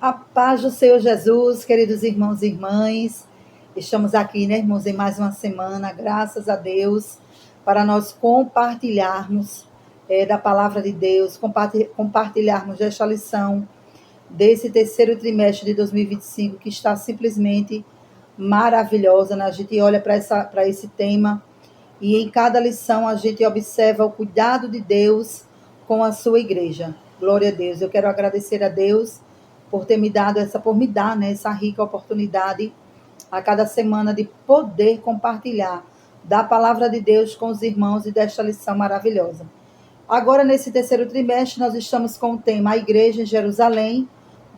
A paz do Senhor Jesus, queridos irmãos e irmãs. Estamos aqui, né, irmãos, em mais uma semana, graças a Deus, para nós compartilharmos da palavra de Deus, compartilharmos desta lição, desse terceiro trimestre de 2025, que está simplesmente maravilhosa, né? A gente olha para esse tema e em cada lição a gente observa o cuidado de Deus com a sua igreja. Glória a Deus. Eu quero agradecer a Deus por me dar, né, essa rica oportunidade a cada semana de poder compartilhar da palavra de Deus com os irmãos e desta lição maravilhosa. Agora, nesse terceiro trimestre, nós estamos com o tema A Igreja em Jerusalém,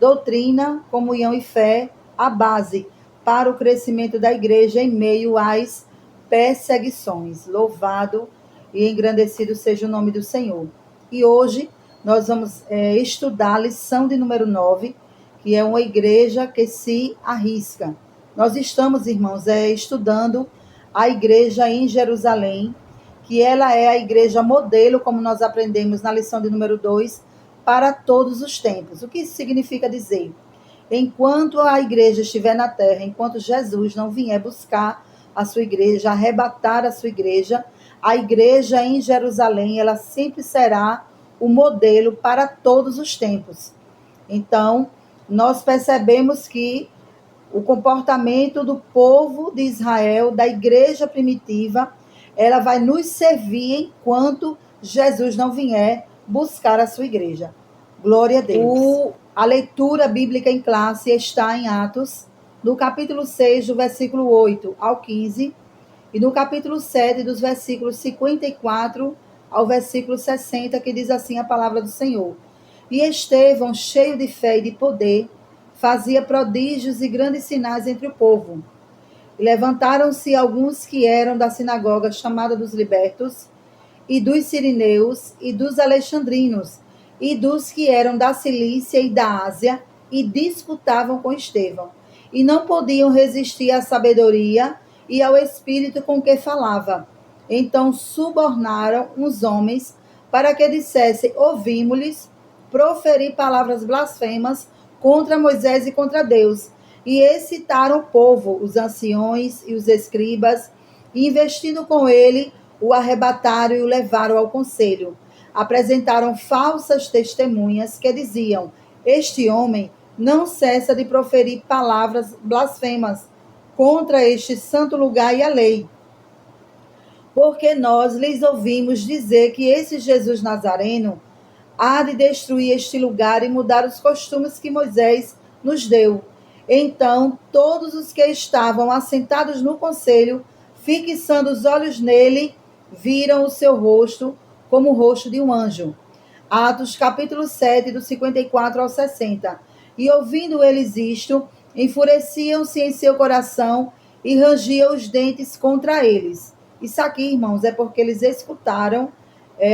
Doutrina, Comunhão e Fé, a base para o crescimento da igreja em meio às perseguições. Louvado e engrandecido seja o nome do Senhor. E hoje nós vamos estudar a lição de número 9, que é uma igreja que se arrisca. Nós estamos, irmãos, estudando a igreja em Jerusalém, que ela é a igreja modelo, como nós aprendemos na lição de número 2, para todos os tempos. O que isso significa dizer? Enquanto a igreja estiver na terra, enquanto Jesus não vier buscar a sua igreja, arrebatar a sua igreja, a igreja em Jerusalém, ela sempre será o modelo para todos os tempos. Então, nós percebemos que o comportamento do povo de Israel, da igreja primitiva, ela vai nos servir enquanto Jesus não vier buscar a sua igreja. Glória a Deus. A leitura bíblica em classe está em Atos, no capítulo 6, do versículo 8 ao 15, e no capítulo 7, dos versículos 54 ao versículo 60, que diz assim a palavra do Senhor. E Estevão, cheio de fé e de poder, fazia prodígios e grandes sinais entre o povo. E levantaram-se alguns que eram da sinagoga chamada dos libertos, e dos sirineus, e dos alexandrinos, e dos que eram da Cilícia e da Ásia, e disputavam com Estevão. E não podiam resistir à sabedoria e ao espírito com que falava. Então subornaram uns homens para que dissessem: ouvimos-lhes proferir palavras blasfemas contra Moisés e contra Deus. E excitaram o povo, os anciões e os escribas, e investindo com ele, o arrebataram e o levaram ao conselho. Apresentaram falsas testemunhas que diziam: este homem não cessa de proferir palavras blasfemas contra este santo lugar e a lei. Porque nós lhes ouvimos dizer que esse Jesus Nazareno há de destruir este lugar e mudar os costumes que Moisés nos deu. Então, todos os que estavam assentados no conselho, fixando os olhos nele, viram o seu rosto como o rosto de um anjo. Atos, capítulo 7, do 54 ao 60. E ouvindo eles isto, enfureciam-se em seu coração e rangiam os dentes contra eles. Isso aqui, irmãos, é porque eles escutaram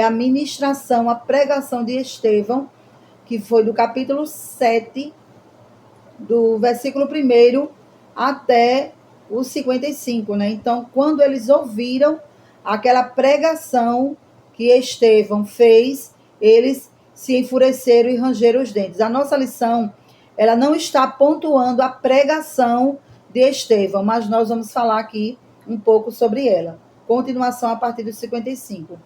a ministração, a pregação de Estevão, que foi do capítulo 7, do versículo 1 até o 55, né? Então, quando eles ouviram aquela pregação que Estevão fez, eles se enfureceram e rangeram os dentes. A nossa lição, ela não está pontuando a pregação de Estevão, mas nós vamos falar aqui um pouco sobre ela. Continuação a partir do 55.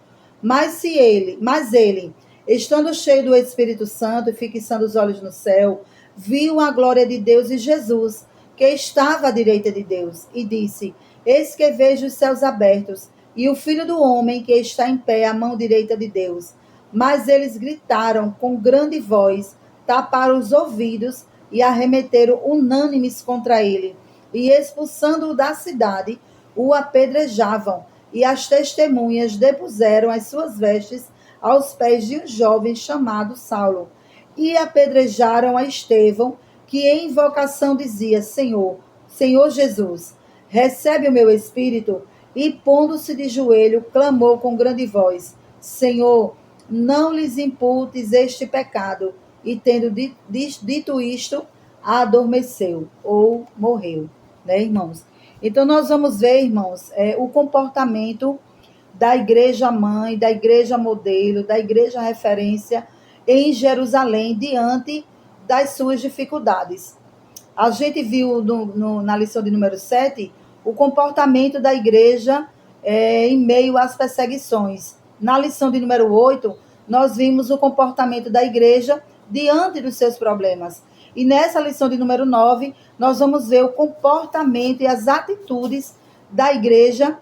Mas ele, estando cheio do Espírito Santo e fixando os olhos no céu, viu a glória de Deus e Jesus, que estava à direita de Deus, e disse: eis que vejo os céus abertos, e o Filho do Homem que está em pé à mão direita de Deus. Mas eles gritaram com grande voz, taparam os ouvidos e arremeteram unânimes contra ele, e expulsando-o da cidade, o apedrejavam. E as testemunhas depuseram as suas vestes aos pés de um jovem chamado Saulo, e apedrejaram a Estevão, que em invocação dizia: Senhor, Senhor Jesus, recebe o meu espírito. E pondo-se de joelho, clamou com grande voz: Senhor, não lhes imputes este pecado. E tendo dito isto, adormeceu ou morreu, né, irmãos? Então, nós vamos ver, irmãos, o comportamento da igreja mãe, da igreja modelo, da igreja referência em Jerusalém, diante das suas dificuldades. A gente viu na lição de número 7 o comportamento da igreja em meio às perseguições. Na lição de número 8, nós vimos o comportamento da igreja diante dos seus problemas. E nessa lição de número 9, nós vamos ver o comportamento e as atitudes da igreja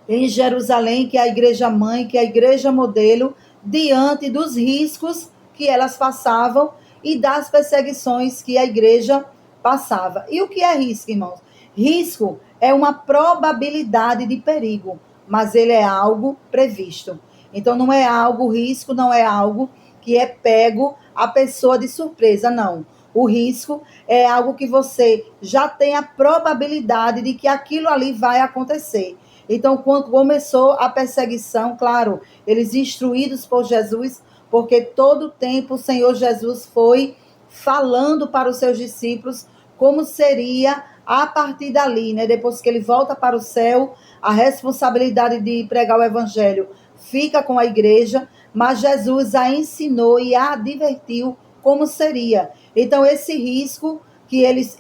em Jerusalém, que é a igreja mãe, que é a igreja modelo, diante dos riscos que elas passavam e das perseguições que a igreja passava. E o que é risco, irmãos? Risco é uma probabilidade de perigo, mas ele é algo previsto. Então não é algo, risco não é algo que é pego a pessoa de surpresa, não. O risco é algo que você já tem a probabilidade de que aquilo ali vai acontecer. Então, quando começou a perseguição, claro, eles instruídos por Jesus, porque todo o tempo o Senhor Jesus foi falando para os seus discípulos como seria a partir dali, né? Depois que ele volta para o céu, a responsabilidade de pregar o evangelho fica com a igreja, mas Jesus a ensinou e a advertiu como seria. Então, esse risco que eles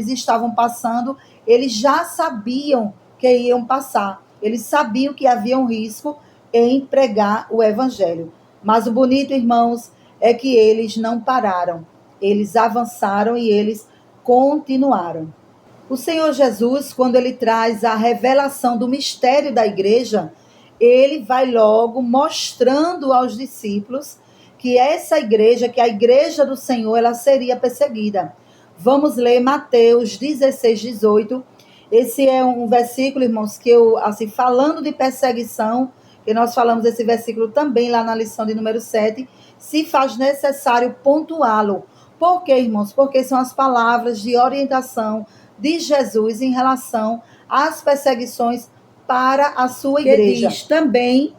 estavam passando, eles já sabiam que iam passar. Eles sabiam que havia um risco em pregar o evangelho. Mas o bonito, irmãos, é que eles não pararam. Eles avançaram e eles continuaram. O Senhor Jesus, quando ele traz a revelação do mistério da igreja, ele vai logo mostrando aos discípulos que essa igreja, que a igreja do Senhor, ela seria perseguida. Vamos ler Mateus 16, 18. Esse é um versículo, irmãos, que eu, assim, falando de perseguição, que nós falamos esse versículo também lá na lição de número 7, se faz necessário pontuá-lo. Por quê, irmãos? Porque são as palavras de orientação de Jesus em relação às perseguições para a sua igreja. Diz, também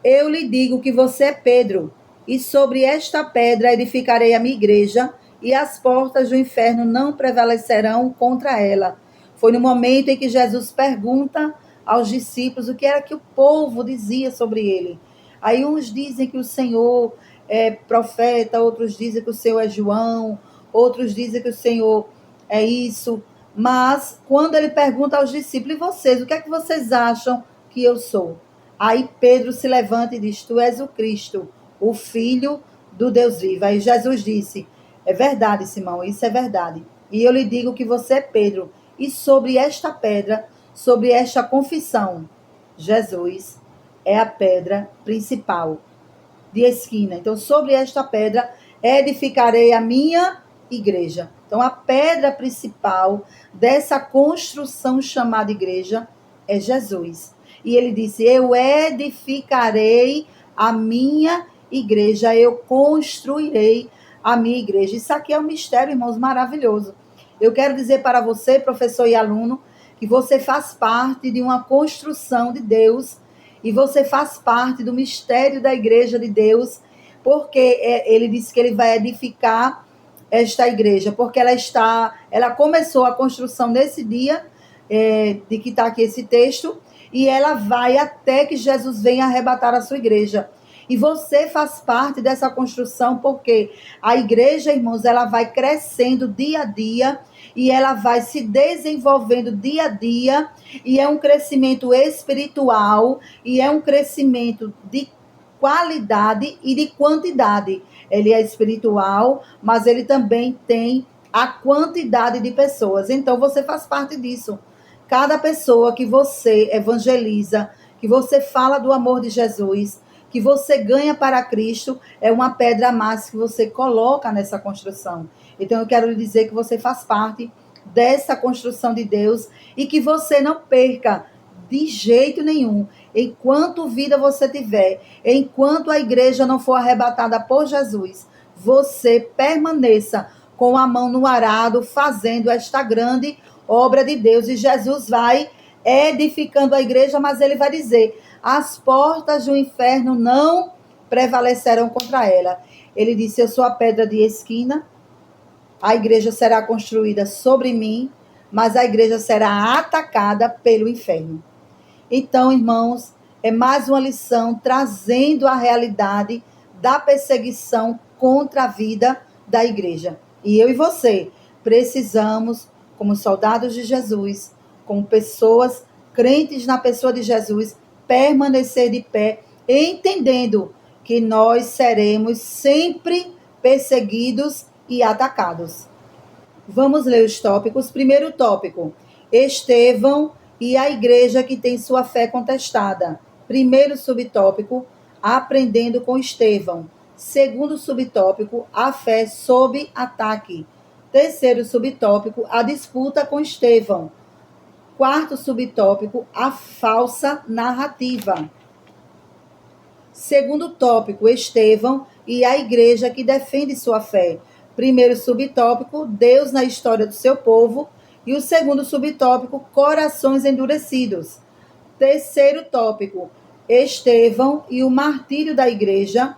eu lhe digo que você é Pedro, e sobre esta pedra edificarei a minha igreja, e as portas do inferno não prevalecerão contra ela. Foi no momento em que Jesus pergunta aos discípulos o que era que o povo dizia sobre ele. Aí uns dizem que o Senhor é profeta, outros dizem que o Senhor é João, outros dizem que o Senhor é isso. Mas quando ele pergunta aos discípulos, e vocês, o que é que vocês acham que eu sou? Aí Pedro se levanta e diz, tu és o Cristo, o Filho do Deus vivo. Aí Jesus disse, é verdade, Simão, isso é verdade. E eu lhe digo que você é Pedro, e sobre esta pedra, sobre esta confissão, Jesus é a pedra principal de esquina. Então, sobre esta pedra edificarei a minha igreja. Então, a pedra principal dessa construção chamada igreja é Jesus. E ele disse, eu edificarei a minha igreja, eu construirei a minha igreja. Isso aqui é um mistério, irmãos, maravilhoso. Eu quero dizer para você, professor e aluno, que você faz parte de uma construção de Deus e você faz parte do mistério da igreja de Deus, porque ele disse que ele vai edificar esta igreja, porque ela começou a construção nesse dia, de que está aqui esse texto, e ela vai até que Jesus venha arrebatar a sua igreja. E você faz parte dessa construção, porque a igreja, irmãos, ela vai crescendo dia a dia, e ela vai se desenvolvendo dia a dia, e é um crescimento espiritual, e é um crescimento de qualidade e de quantidade. Ele é espiritual, mas ele também tem a quantidade de pessoas. Então, você faz parte disso. Cada pessoa que você evangeliza, que você fala do amor de Jesus, que você ganha para Cristo, é uma pedra a mais que você coloca nessa construção. Então, eu quero lhe dizer que você faz parte dessa construção de Deus e que você não perca de jeito nenhum. Enquanto vida você tiver, enquanto a igreja não for arrebatada por Jesus, você permaneça com a mão no arado, fazendo esta grande obra de Deus. E Jesus vai edificando a igreja, mas ele vai dizer, as portas do inferno não prevalecerão contra ela. Ele disse, eu sou a pedra de esquina, a igreja será construída sobre mim, mas a igreja será atacada pelo inferno. Então, irmãos, é mais uma lição trazendo a realidade da perseguição contra a vida da igreja. E eu e você precisamos, como soldados de Jesus, como pessoas crentes na pessoa de Jesus, permanecer de pé, entendendo que nós seremos sempre perseguidos e atacados. Vamos ler os tópicos. Primeiro tópico: Estevão e a igreja que tem sua fé contestada. Primeiro subtópico: aprendendo com Estevão. Segundo subtópico: a fé sob ataque. Terceiro subtópico: a disputa com Estevão. Quarto subtópico: a falsa narrativa. Segundo tópico: Estevão e a igreja que defende sua fé. Primeiro subtópico: Deus na história do seu povo. E o segundo subtópico: corações endurecidos. Terceiro tópico: Estevão e o martírio da igreja.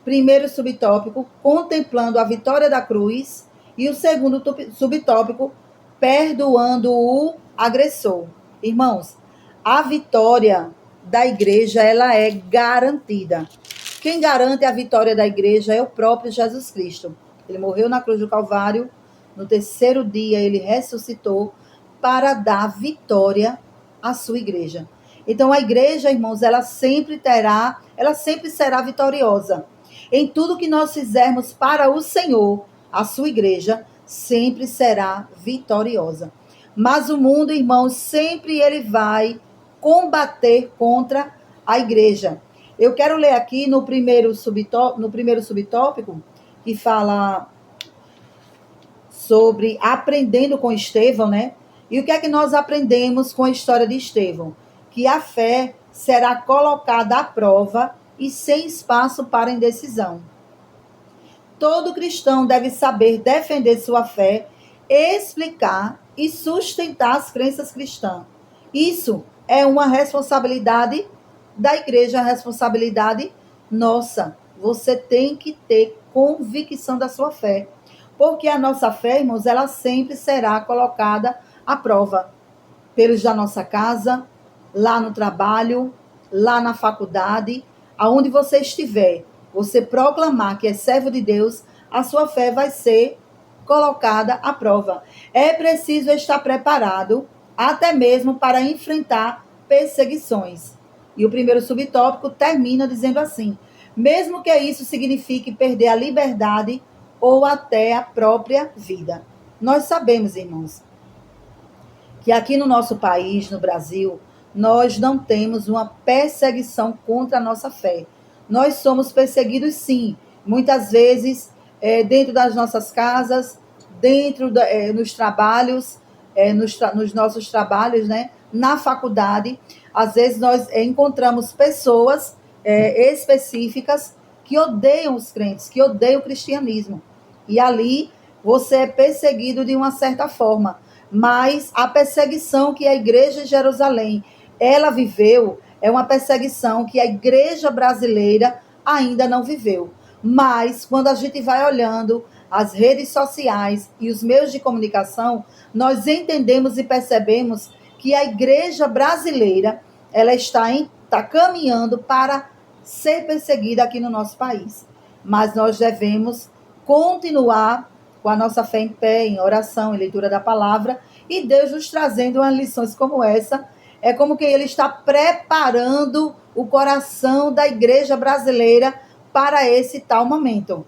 Primeiro subtópico: contemplando a vitória da cruz. E o segundo subtópico: perdoando o agressor. Irmãos, a vitória da igreja, ela é garantida. Quem garante a vitória da igreja é o próprio Jesus Cristo. Ele morreu na cruz do Calvário, no terceiro dia ele ressuscitou para dar vitória à sua igreja. Então a igreja, irmãos, ela sempre será vitoriosa. Em tudo que nós fizermos para o Senhor, a sua igreja sempre será vitoriosa. Mas o mundo, irmãos, sempre ele vai combater contra a igreja. Eu quero ler aqui no primeiro subtópico, que fala sobre aprendendo com Estevão, né? E o que é que nós aprendemos com a história de Estevão? Que a fé será colocada à prova e sem espaço para indecisão. Todo cristão deve saber defender sua fé, explicar e sustentar as crenças cristãs. Isso é uma responsabilidade da igreja, uma responsabilidade nossa. Você tem que ter convicção da sua fé. Porque a nossa fé, irmãos, ela sempre será colocada à prova. Pelos da nossa casa, lá no trabalho, lá na faculdade, aonde você estiver, você proclamar que é servo de Deus, a sua fé vai ser colocada à prova. É preciso estar preparado, até mesmo para enfrentar perseguições. E o primeiro subtópico termina dizendo assim: mesmo que isso signifique perder a liberdade ou até a própria vida. Nós sabemos, irmãos, que aqui no nosso país, no Brasil, nós não temos uma perseguição contra a nossa fé. Nós somos perseguidos, sim, muitas vezes dentro das nossas casas, nos trabalhos, nos nossos trabalhos, né? Na faculdade. Às vezes nós encontramos pessoas específicas que odeiam os crentes, que odeiam o cristianismo. E ali você é perseguido de uma certa forma. Mas a perseguição que a igreja de Jerusalém, ela viveu, é uma perseguição que a igreja brasileira ainda não viveu. Mas quando a gente vai olhando as redes sociais e os meios de comunicação, nós entendemos e percebemos que a igreja brasileira, ela está caminhando para ser perseguida aqui no nosso país. Mas nós devemos continuar com a nossa fé em pé, em oração, em leitura da palavra, e Deus nos trazendo umas lições como essa, é como que Ele está preparando o coração da igreja brasileira para esse tal momento.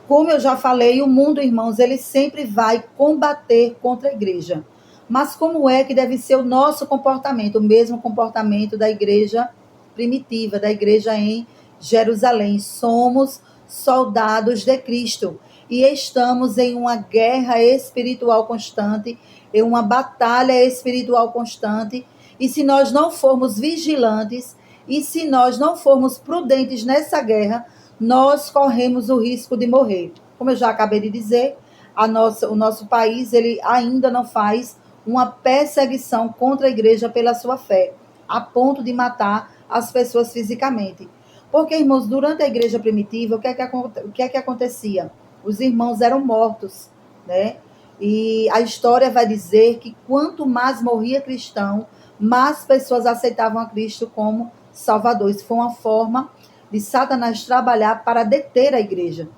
Como eu já falei, o mundo, irmãos, ele sempre vai combater contra a igreja. Mas como é que deve ser o nosso comportamento? O mesmo comportamento da igreja primitiva, da igreja em Jerusalém. Somos soldados de Cristo e estamos em uma guerra espiritual constante, em uma batalha espiritual constante. E se nós não formos vigilantes e se nós não formos prudentes nessa guerra, nós corremos o risco de morrer. Como eu já acabei de dizer, o nosso país ele ainda não faz uma perseguição contra a igreja pela sua fé, a ponto de matar as pessoas fisicamente. Porque, irmãos, durante a igreja primitiva, o que é que acontecia? Os irmãos eram mortos, né? E a história vai dizer que quanto mais morria cristão, mais pessoas aceitavam a Cristo como Salvador. Isso foi uma forma de Satanás trabalhar para deter a igreja.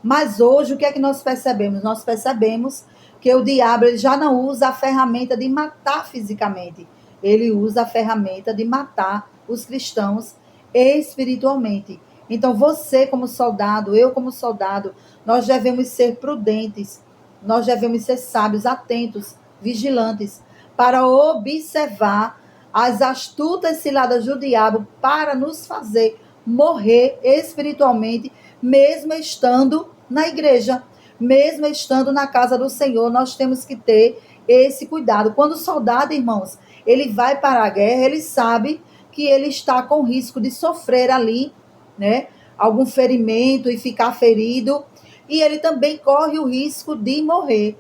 Mas hoje, o que é que nós percebemos? Nós percebemos que o diabo ele já não usa a ferramenta de matar fisicamente. Ele usa a ferramenta de matar os cristãos espiritualmente. Então, você como soldado, eu como soldado, nós devemos ser prudentes, nós devemos ser sábios, atentos, vigilantes, para observar as astutas ciladas do diabo para nos fazer morrer espiritualmente, mesmo estando na igreja, mesmo estando na casa do Senhor. Nós temos que ter esse cuidado. Quando o soldado, irmãos, ele vai para a guerra, ele sabe que ele está com risco de sofrer ali, né, algum ferimento e ficar ferido, e ele também corre o risco de morrer.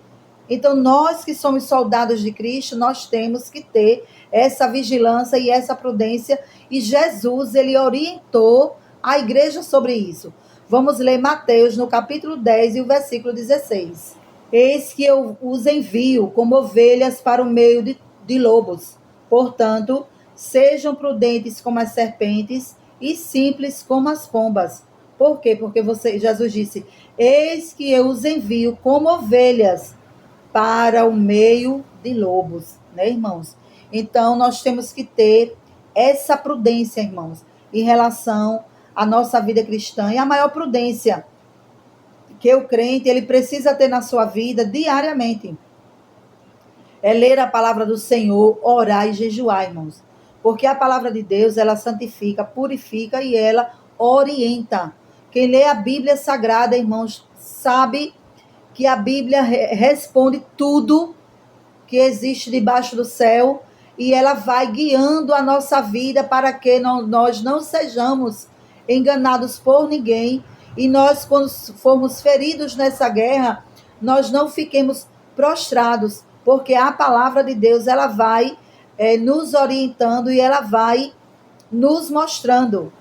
Então, nós que somos soldados de Cristo, nós temos que ter essa vigilância e essa prudência, e Jesus, ele orientou a igreja sobre isso. Vamos ler Mateus, no capítulo 10 e o versículo 16. Eis que eu os envio como ovelhas para o meio de lobos. Portanto, sejam prudentes como as serpentes e simples como as pombas. Por quê? Porque Jesus disse, eis que eu os envio como ovelhas para o meio de lobos, né, irmãos? Então, nós temos que ter essa prudência, irmãos, em relação à nossa vida cristã. E a maior prudência que o crente ele precisa ter na sua vida diariamente é ler a palavra do Senhor, orar e jejuar, irmãos. Porque a palavra de Deus, ela santifica, purifica e ela orienta. Quem lê a Bíblia Sagrada, irmãos, sabe que a Bíblia responde tudo que existe debaixo do céu e ela vai guiando a nossa vida para que nós não sejamos enganados por ninguém e nós, quando formos feridos nessa guerra, nós não fiquemos prostrados, porque a palavra de Deus ela vai nos orientando e ela vai nos mostrando.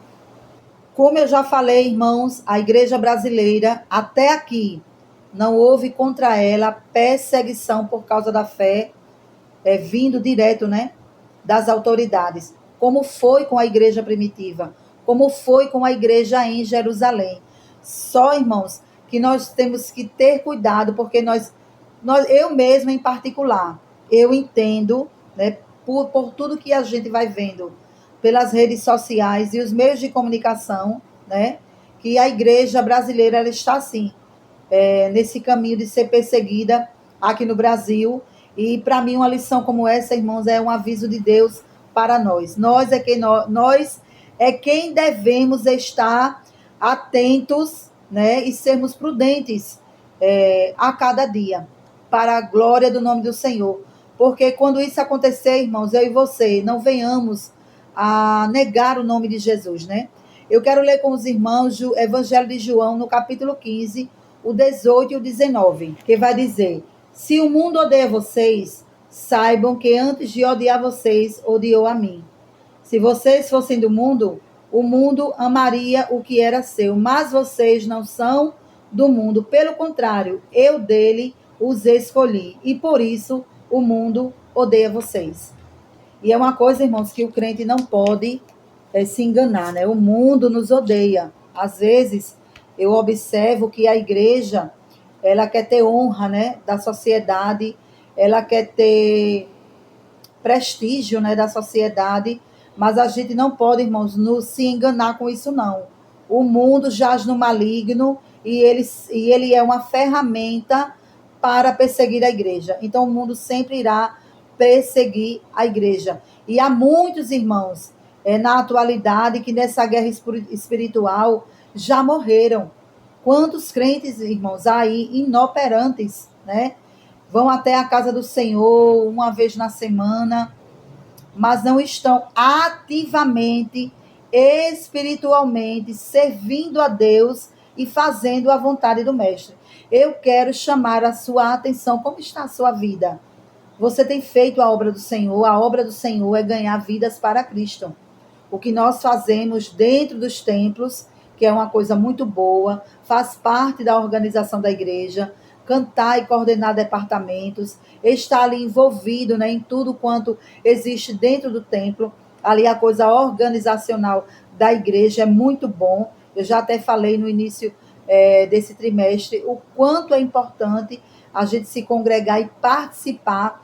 Como eu já falei, irmãos, a igreja brasileira, até aqui, não houve contra ela perseguição por causa da fé, vindo direto, né, das autoridades. Como foi com a igreja primitiva, como foi com a igreja em Jerusalém. Só, irmãos, que nós temos que ter cuidado, porque eu mesma em particular, eu entendo, né, por tudo que a gente vai vendo pelas redes sociais e os meios de comunicação, né, que a igreja brasileira ela está assim, nesse caminho de ser perseguida aqui no Brasil. E para mim uma lição como essa, irmãos, é um aviso de Deus para nós. Nós é quem devemos estar atentos, né, e sermos prudentes a cada dia, para a glória do nome do Senhor. Porque quando isso acontecer, irmãos, eu e você, não venhamos a negar o nome de Jesus, né? Eu quero ler com os irmãos o Evangelho de João, no capítulo 15, o 18 e o 19, que vai dizer, se o mundo odeia vocês, saibam que antes de odiar vocês, odiou a mim. Se vocês fossem do mundo, o mundo amaria o que era seu, mas vocês não são do mundo, pelo contrário, eu dele os escolhi, e por isso o mundo odeia vocês. E é uma coisa, irmãos, que o crente não pode se enganar, né? O mundo nos odeia. Às vezes, eu observo que a igreja, ela quer ter honra, né, da sociedade, ela quer ter prestígio, né, da sociedade, mas a gente não pode, irmãos, se enganar com isso, não. O mundo jaz no maligno e ele é uma ferramenta para perseguir a igreja. Então, o mundo sempre irá perseguir a igreja. E há muitos irmãos na atualidade que nessa guerra espiritual já morreram. Quantos crentes, irmãos, aí inoperantes, né? Vão até a casa do Senhor uma vez na semana, mas não estão ativamente, espiritualmente, servindo a Deus e fazendo a vontade do Mestre. Eu quero chamar a sua atenção. Como está a sua vida? Você tem feito a obra do Senhor? A obra do Senhor é ganhar vidas para Cristo. O que nós fazemos dentro dos templos, que é uma coisa muito boa, faz parte da organização da igreja, cantar e coordenar departamentos, estar ali envolvido, né, em tudo quanto existe dentro do templo. Ali a coisa organizacional da igreja é muito bom. Eu já até falei no início desse trimestre, o quanto é importante a gente se congregar e participar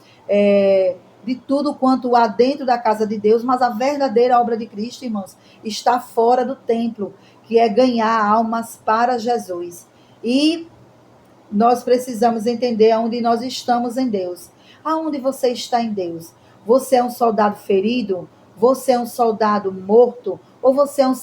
de tudo quanto há dentro da casa de Deus, mas a verdadeira obra de Cristo, irmãos, está fora do templo, que é ganhar almas para Jesus. E nós precisamos entender aonde nós estamos em Deus. Aonde você está em Deus? Você é um soldado ferido? Você é um soldado morto? Ou você é um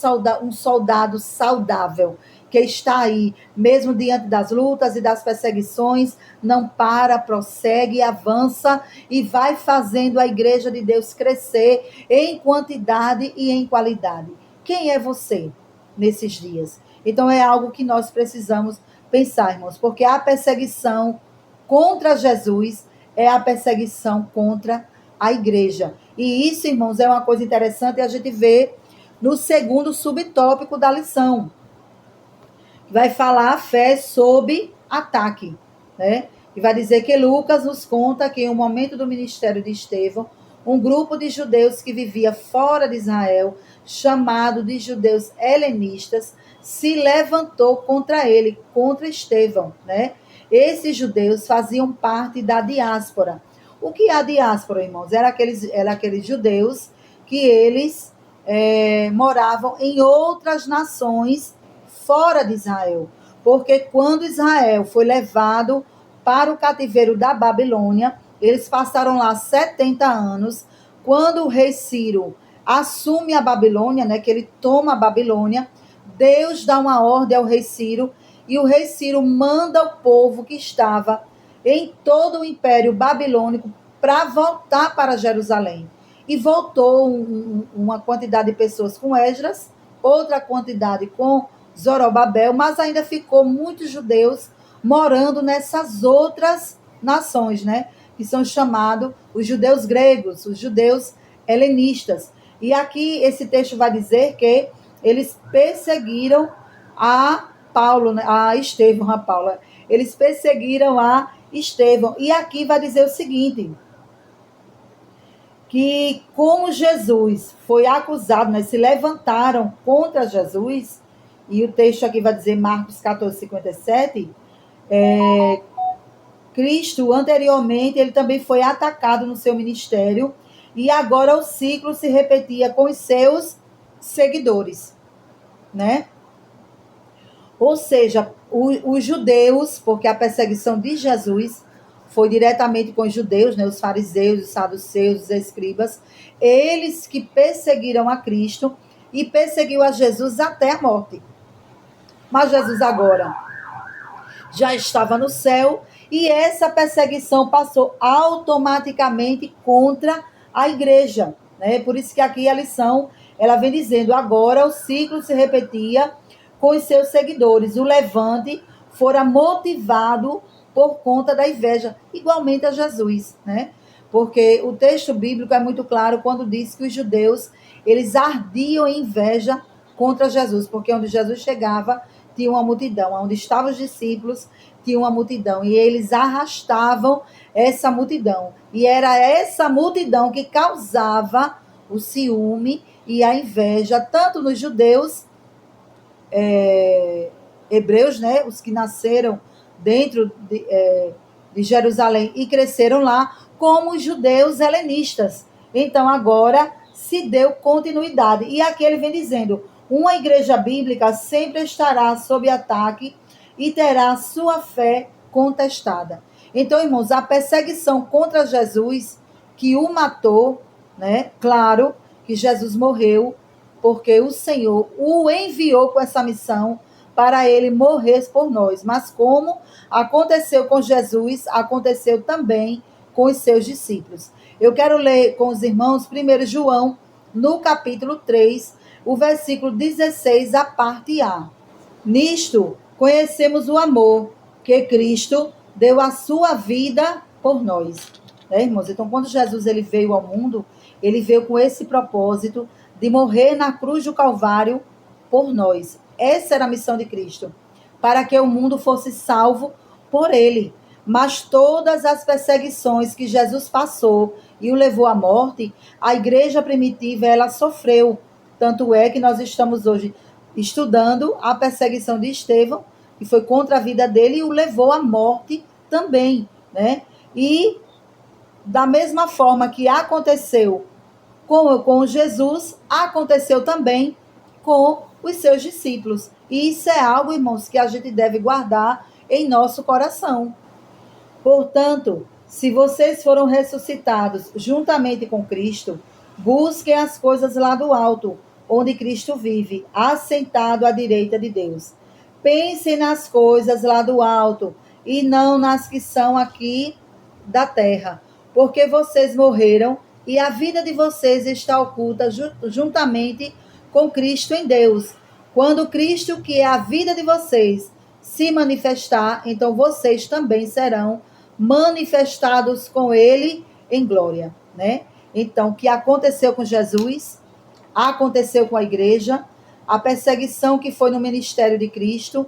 soldado saudável? Que está aí, mesmo diante das lutas e das perseguições, não para, prossegue, avança e vai fazendo a igreja de Deus crescer em quantidade e em qualidade. Quem é você nesses dias? Então é algo que nós precisamos pensar, irmãos, porque a perseguição contra Jesus é a perseguição contra a igreja. E isso, irmãos, é uma coisa interessante a gente vê no segundo subtópico da lição. Vai falar a fé sob ataque, né? E vai dizer que Lucas nos conta que em um momento do ministério de Estevão, um grupo de judeus que vivia fora de Israel, chamado de judeus helenistas, se levantou contra ele, contra Estevão, né? Esses judeus faziam parte da diáspora. O que é a diáspora, irmãos? Era aqueles judeus que eles moravam em outras nações fora de Israel. Porque quando Israel foi levado para o cativeiro da Babilônia, eles passaram lá 70 anos. Quando o rei Ciro assume a Babilônia, né, que ele toma a Babilônia, Deus dá uma ordem ao rei Ciro, e o rei Ciro manda o povo que estava em todo o império babilônico para voltar para Jerusalém. E voltou uma quantidade de pessoas com Esdras, outra quantidade com Zorobabel, mas ainda ficou muitos judeus morando nessas outras nações, né? Que são chamados os judeus gregos, os judeus helenistas. E aqui esse texto vai dizer que eles perseguiram a Paulo, a Estevão, a Paula. Eles perseguiram a Estevão. E aqui vai dizer o seguinte, que como Jesus foi acusado, né, se levantaram contra Jesus, e o texto aqui vai dizer, Marcos 14, 57, Cristo, anteriormente, ele também foi atacado no seu ministério, e agora o ciclo se repetia com os seus seguidores, né? Ou seja, os judeus, porque a perseguição de Jesus foi diretamente com os judeus, né, os fariseus, os saduceus, os escribas, eles que perseguiram a Cristo e perseguiu a Jesus até a morte. Mas Jesus agora já estava no céu e essa perseguição passou automaticamente contra a igreja, né? Por isso que aqui a lição, ela vem dizendo, agora o ciclo se repetia com os seus seguidores. O levante fora motivado por conta da inveja, igualmente a Jesus, né? Porque o texto bíblico é muito claro quando diz que os judeus, eles ardiam em inveja contra Jesus, porque onde Jesus chegava, tinha uma multidão, onde estavam os discípulos, tinha uma multidão, e eles arrastavam essa multidão, e era essa multidão que causava o ciúme e a inveja, tanto nos judeus hebreus, né, os que nasceram dentro de Jerusalém e cresceram lá, como os judeus helenistas. Então agora se deu continuidade, e aqui ele vem dizendo, uma igreja bíblica sempre estará sob ataque e terá sua fé contestada. Então, irmãos, a perseguição contra Jesus, que o matou, né? Claro que Jesus morreu, porque o Senhor o enviou com essa missão para ele morrer por nós. Mas como aconteceu com Jesus, aconteceu também com os seus discípulos. Eu quero ler com os irmãos 1 João, no capítulo 3, o versículo 16, a parte A. Nisto conhecemos o amor que Cristo deu a sua vida por nós. Irmãos? Então, quando Jesus ele veio ao mundo, ele veio com esse propósito de morrer na cruz do Calvário por nós. Essa era a missão de Cristo, para que o mundo fosse salvo por ele. Mas todas as perseguições que Jesus passou e o levou à morte, a igreja primitiva ela sofreu. Tanto é que nós estamos hoje estudando a perseguição de Estevão, que foi contra a vida dele e o levou à morte também, né? E da mesma forma que aconteceu com Jesus, aconteceu também com os seus discípulos. E isso é algo, irmãos, que a gente deve guardar em nosso coração. Portanto, se vocês foram ressuscitados juntamente com Cristo, busquem as coisas lá do alto, onde Cristo vive, assentado à direita de Deus. Pensem nas coisas lá do alto e não nas que são aqui da terra, porque vocês morreram e a vida de vocês está oculta juntamente com Cristo em Deus. Quando Cristo, que é a vida de vocês, se manifestar, então vocês também serão manifestados com ele em glória, né? Então, o que aconteceu com Jesus, aconteceu com a igreja, a perseguição que foi no ministério de Cristo,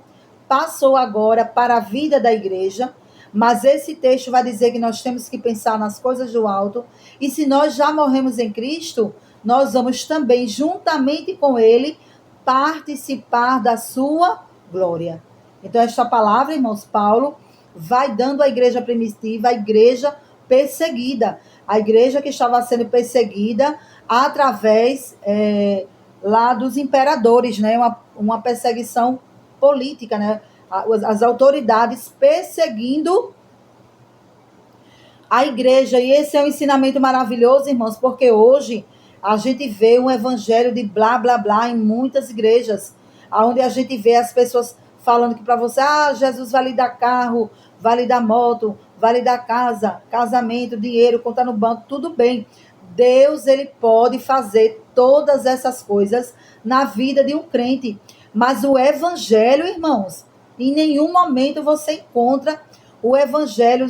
passou agora para a vida da igreja, mas esse texto vai dizer que nós temos que pensar nas coisas do alto, e se nós já morremos em Cristo, nós vamos também, juntamente com ele, participar da sua glória. Então, esta palavra, irmãos, Paulo vai dando à igreja primitiva, a igreja perseguida, a igreja que estava sendo perseguida através lá dos imperadores, né? Uma perseguição política, né? As autoridades perseguindo a igreja. E esse é um ensinamento maravilhoso, irmãos, porque hoje a gente vê um evangelho de blá, blá, blá em muitas igrejas, onde a gente vê as pessoas falando que para você, Jesus vai lhe dar carro, vai lhe dar moto, vai lhe dar casa, casamento, dinheiro, conta no banco, tudo bem. Deus, ele pode fazer todas essas coisas na vida de um crente. Mas o evangelho, irmãos, em nenhum momento você encontra o evangelho,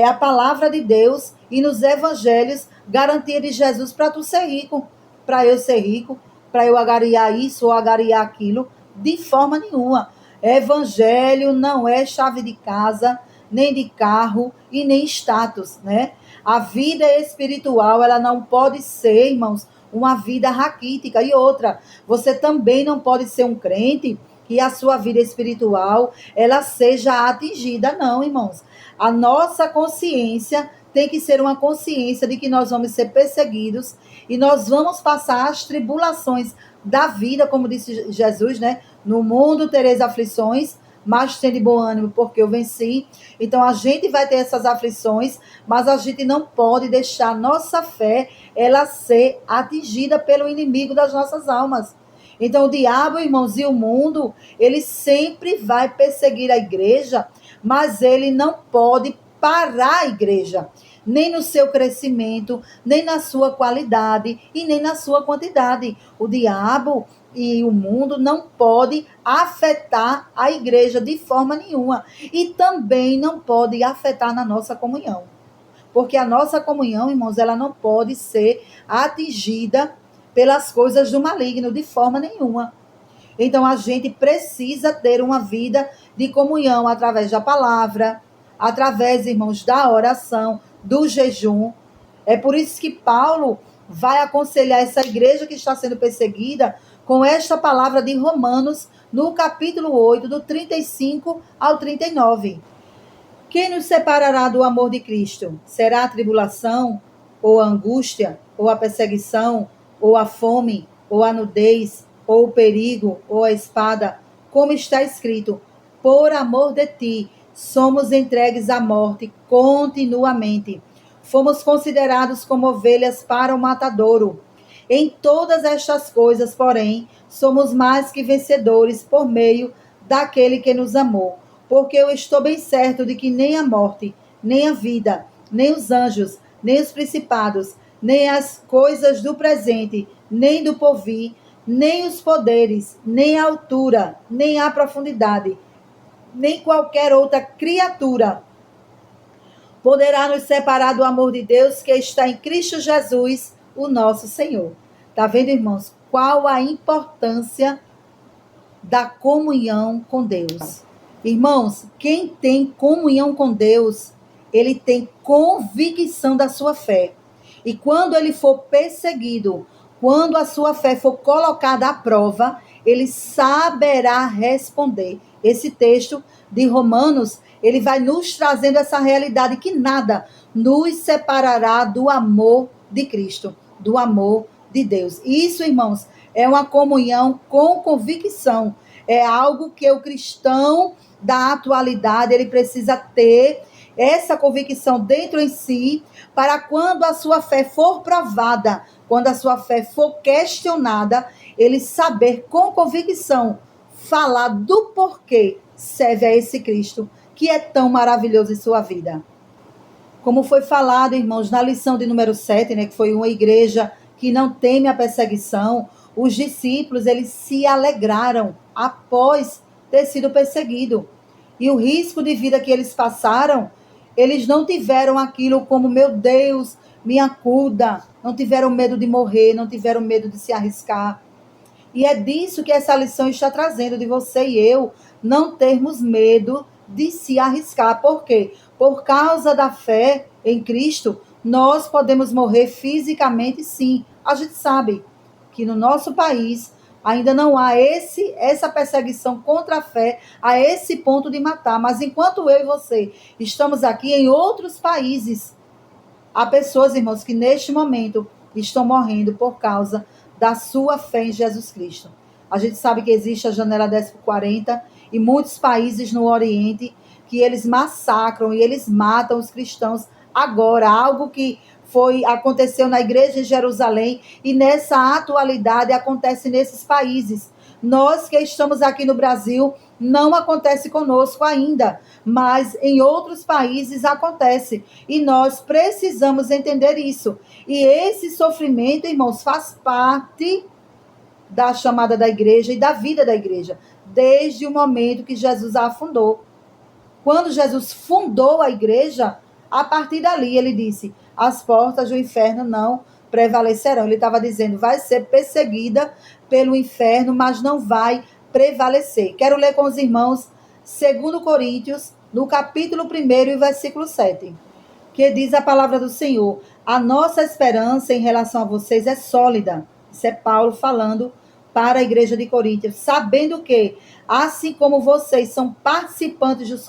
a palavra de Deus, e nos evangelhos, garantia de Jesus para tu ser rico, para eu ser rico, para eu agariar isso ou agariar aquilo, de forma nenhuma. Evangelho não é chave de casa, nem de carro e nem status, né? A vida espiritual, ela não pode ser, irmãos, uma vida raquítica. E outra, você também não pode ser um crente que a sua vida espiritual, ela seja atingida, não, irmãos. A nossa consciência tem que ser uma consciência de que nós vamos ser perseguidos e nós vamos passar as tribulações da vida, como disse Jesus, né? No mundo tereis aflições, mas tende bom ânimo, porque eu venci. Então a gente vai ter essas aflições, mas a gente não pode deixar nossa fé ela ser atingida pelo inimigo das nossas almas. Então o diabo, irmãos, e o mundo, ele sempre vai perseguir a igreja, mas ele não pode parar a igreja, nem no seu crescimento, nem na sua qualidade e nem na sua quantidade. O diabo e o mundo não pode afetar a igreja de forma nenhuma, e também não pode afetar na nossa comunhão, porque a nossa comunhão, irmãos, ela não pode ser atingida pelas coisas do maligno de forma nenhuma. Então a gente precisa ter uma vida de comunhão através da palavra, através, irmãos, da oração, do jejum. É por isso que Paulo vai aconselhar essa igreja que está sendo perseguida com esta palavra de Romanos, no capítulo 8, do 35 ao 39. Quem nos separará do amor de Cristo? Será a tribulação, ou a angústia, ou a perseguição, ou a fome, ou a nudez, ou o perigo, ou a espada? Como está escrito, por amor de ti, somos entregues à morte continuamente. Fomos considerados como ovelhas para o matadouro. Em todas estas coisas, porém, somos mais que vencedores por meio daquele que nos amou. Porque eu estou bem certo de que nem a morte, nem a vida, nem os anjos, nem os principados, nem as coisas do presente, nem do porvir, nem os poderes, nem a altura, nem a profundidade, nem qualquer outra criatura poderá nos separar do amor de Deus que está em Cristo Jesus, o nosso Senhor. Tá vendo, irmãos? Qual a importância da comunhão com Deus? Irmãos, quem tem comunhão com Deus, ele tem convicção da sua fé. E quando ele for perseguido, quando a sua fé for colocada à prova, ele saberá responder. Esse texto de Romanos, ele vai nos trazendo essa realidade que nada nos separará do amor de Cristo, do amor de Deus. Isso, irmãos, é uma comunhão com convicção. É algo que o cristão da atualidade, ele precisa ter essa convicção dentro em si, para quando a sua fé for provada, quando a sua fé for questionada, ele saber com convicção falar do porquê serve a esse Cristo, que é tão maravilhoso em sua vida. Como foi falado, irmãos, na lição de número 7, né, que foi uma igreja que não teme a perseguição, os discípulos, eles se alegraram após ter sido perseguido. E o risco de vida que eles passaram, eles não tiveram aquilo como, meu Deus, me acuda. Não tiveram medo de morrer, não tiveram medo de se arriscar. E é disso que essa lição está trazendo, de você e eu não termos medo de se arriscar. Por quê? Por causa da fé em Cristo, nós podemos morrer fisicamente, sim. A gente sabe que no nosso país ainda não há essa perseguição contra a fé a esse ponto de matar. Mas enquanto eu e você estamos aqui em outros países, há pessoas, irmãos, que neste momento estão morrendo por causa da sua fé em Jesus Cristo. A gente sabe que existe a janela 10 por 40 e muitos países no Oriente que eles massacram e eles matam os cristãos agora, algo que aconteceu na igreja em Jerusalém e nessa atualidade acontece nesses países. Nós que estamos aqui no Brasil, não acontece conosco ainda, mas em outros países acontece. E nós precisamos entender isso. E esse sofrimento, irmãos, faz parte da chamada da igreja e da vida da igreja, desde o momento que Jesus a afundou. Quando Jesus fundou a igreja, a partir dali ele disse: as portas do inferno não prevalecerão. Ele estava dizendo, vai ser perseguida pelo inferno, mas não vai prevalecer. Quero ler com os irmãos 2 Coríntios, no capítulo 1 e versículo 7, que diz a palavra do Senhor: a nossa esperança em relação a vocês é sólida. Isso é Paulo falando para a igreja de Coríntios, sabendo que, assim como vocês são participantes dos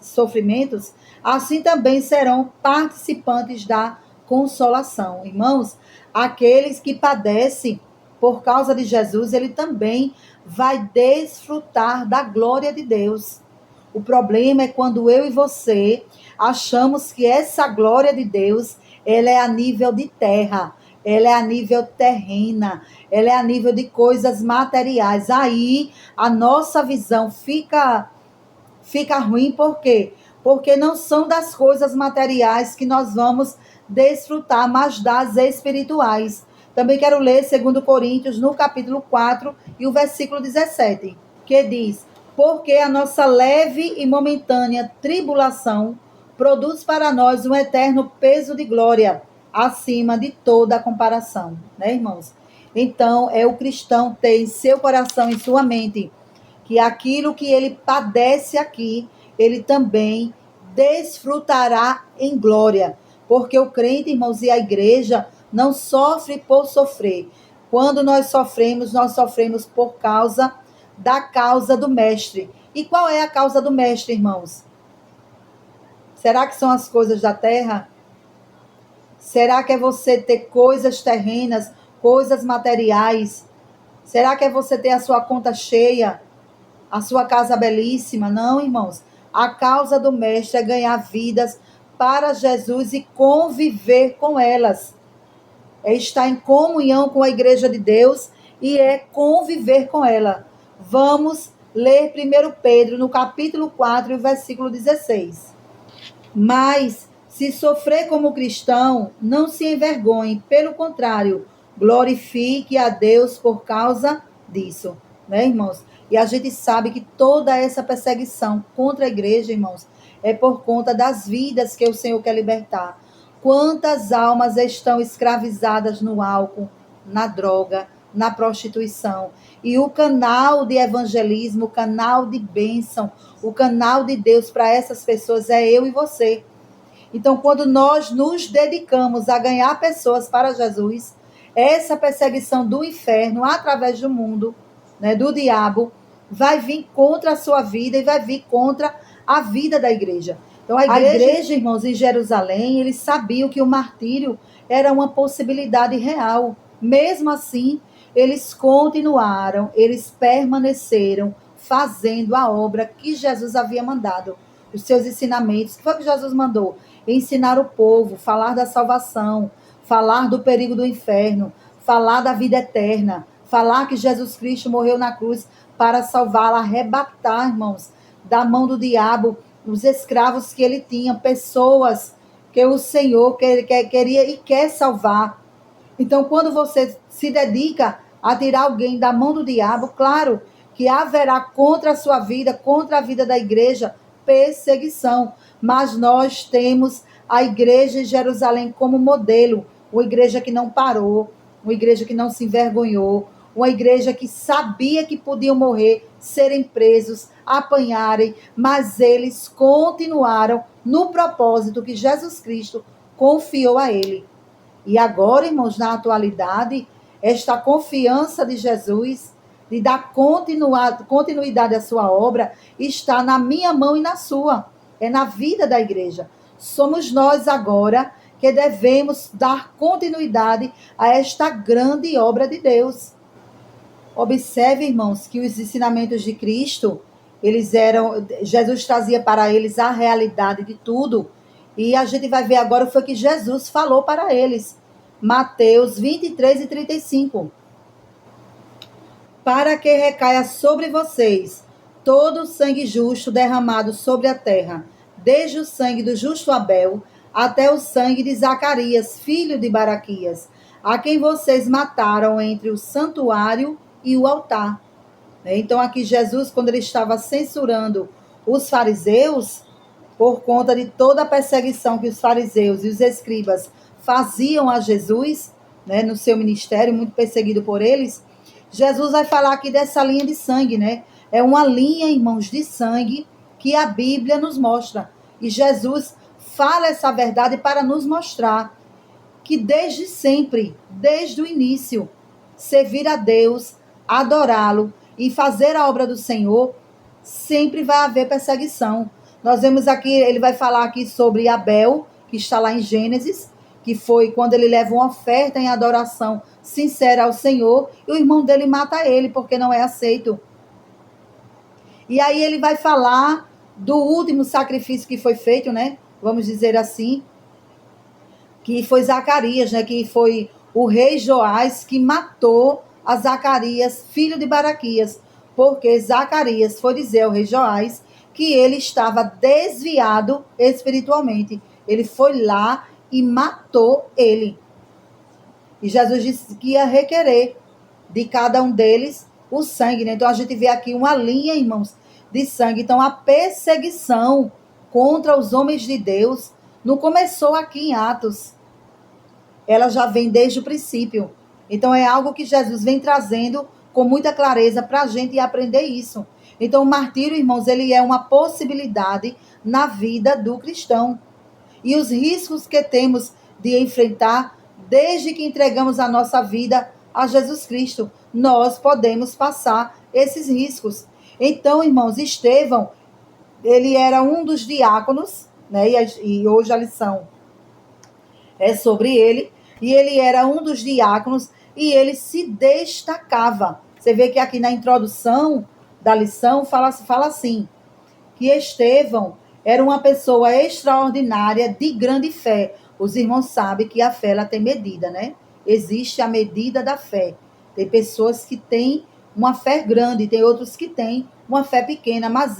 sofrimentos, assim também serão participantes da consolação. Irmãos, aqueles que padecem por causa de Jesus, ele também vai desfrutar da glória de Deus. O problema é quando eu e você achamos que essa glória de Deus, ela é a nível de terra, ela é a nível terrena, ela é a nível de coisas materiais. Aí a nossa visão fica ruim, por quê? Porque não são das coisas materiais que nós vamos desfrutar, mas das espirituais. Também quero ler 2 Coríntios, no capítulo 4 e o versículo 17, que diz: porque a nossa leve e momentânea tribulação produz para nós um eterno peso de glória, acima de toda a comparação, né, irmãos? Então, é o cristão ter em seu coração, em sua mente, que aquilo que ele padece aqui, ele também desfrutará em glória. Porque o crente, irmãos, e a igreja não sofre por sofrer. Quando nós sofremos por causa da causa do mestre. E qual é a causa do mestre, irmãos? Será que são as coisas da terra? Será que é você ter coisas terrenas, coisas materiais? Será que é você ter a sua conta cheia, a sua casa belíssima? Não, irmãos. A causa do mestre é ganhar vidas para Jesus e conviver com elas. É estar em comunhão com a igreja de Deus e é conviver com ela. Vamos ler 1 Pedro, no capítulo 4, versículo 16. Mas, se sofrer como cristão, não se envergonhe, pelo contrário, glorifique a Deus por causa disso, né, irmãos? E a gente sabe que toda essa perseguição contra a igreja, irmãos, é por conta das vidas que o Senhor quer libertar. Quantas almas estão escravizadas no álcool, na droga, na prostituição? E o canal de evangelismo, o canal de bênção, o canal de Deus para essas pessoas é eu e você. Então, quando nós nos dedicamos a ganhar pessoas para Jesus, essa perseguição do inferno através do mundo, né, do diabo, vai vir contra a sua vida e vai vir contra a vida da igreja. Então, a igreja, irmãos, em Jerusalém, eles sabiam que o martírio era uma possibilidade real. Mesmo assim, eles continuaram, eles permaneceram fazendo a obra que Jesus havia mandado. Os seus ensinamentos, o que foi que Jesus mandou? Ensinar o povo, falar da salvação, falar do perigo do inferno, falar da vida eterna, falar que Jesus Cristo morreu na cruz para salvá-la, arrebatar, irmãos, da mão do diabo, os escravos que ele tinha, pessoas que o Senhor queria e quer salvar. Então, quando você se dedica a tirar alguém da mão do diabo, claro que haverá contra a sua vida, contra a vida da igreja, perseguição. Mas nós temos a igreja de Jerusalém como modelo, uma igreja que não parou, uma igreja que não se envergonhou, uma igreja que sabia que podiam morrer, serem presos, apanharem, mas eles continuaram no propósito que Jesus Cristo confiou a ele. E agora, irmãos, na atualidade, esta confiança de Jesus, de dar continuidade à sua obra, está na minha mão e na sua. É na vida da igreja. Somos nós agora que devemos dar continuidade a esta grande obra de Deus. Observe, irmãos, que os ensinamentos de Cristo, Jesus trazia para eles a realidade de tudo. E a gente vai ver agora o que foi que Jesus falou para eles. Mateus 23 e 35. Para que recaia sobre vocês todo o sangue justo derramado sobre a terra, desde o sangue do justo Abel até o sangue de Zacarias, filho de Baraquias, a quem vocês mataram entre o santuário e o altar. Então aqui Jesus, quando ele estava censurando os fariseus, por conta de toda a perseguição que os fariseus e os escribas faziam a Jesus, né, no seu ministério, muito perseguido por eles, Jesus vai falar aqui dessa linha de sangue, né? É uma linha, irmãos, de sangue que a Bíblia nos mostra. E Jesus fala essa verdade para nos mostrar que desde sempre, desde o início, servir a Deus, adorá-lo e fazer a obra do Senhor, sempre vai haver perseguição. Nós vemos aqui, ele vai falar aqui sobre Abel, que está lá em Gênesis, que foi quando ele leva uma oferta em adoração sincera ao Senhor, e o irmão dele mata ele, porque não é aceito. E aí ele vai falar do último sacrifício que foi feito, né? Vamos dizer assim, que foi Zacarias, né? Que foi o rei Joás que matou a Zacarias, filho de Baraquias, porque Zacarias foi dizer ao rei Joás que ele estava desviado espiritualmente. Ele foi lá e matou ele. E Jesus disse que ia requerer de cada um deles o sangue, né? Então a gente vê aqui uma linha, irmãos, de sangue. Então a perseguição contra os homens de Deus não começou aqui em Atos. Ela já vem desde o princípio. Então é algo que Jesus vem trazendo com muita clareza para a gente aprender isso. Então o martírio, irmãos, ele é uma possibilidade na vida do cristão. E os riscos que temos de enfrentar desde que entregamos a nossa vida a Jesus Cristo, nós podemos passar esses riscos. Então, irmãos, Estevão, ele era um dos diáconos, né? E hoje a lição é sobre ele. E ele era um dos diáconos e ele se destacava. Você vê que aqui na introdução da lição fala assim, que Estevão era uma pessoa extraordinária de grande fé. Os irmãos sabem que a fé ela tem medida, né? Existe a medida da fé. Tem pessoas que têm uma fé grande, tem outros que têm uma fé pequena, mas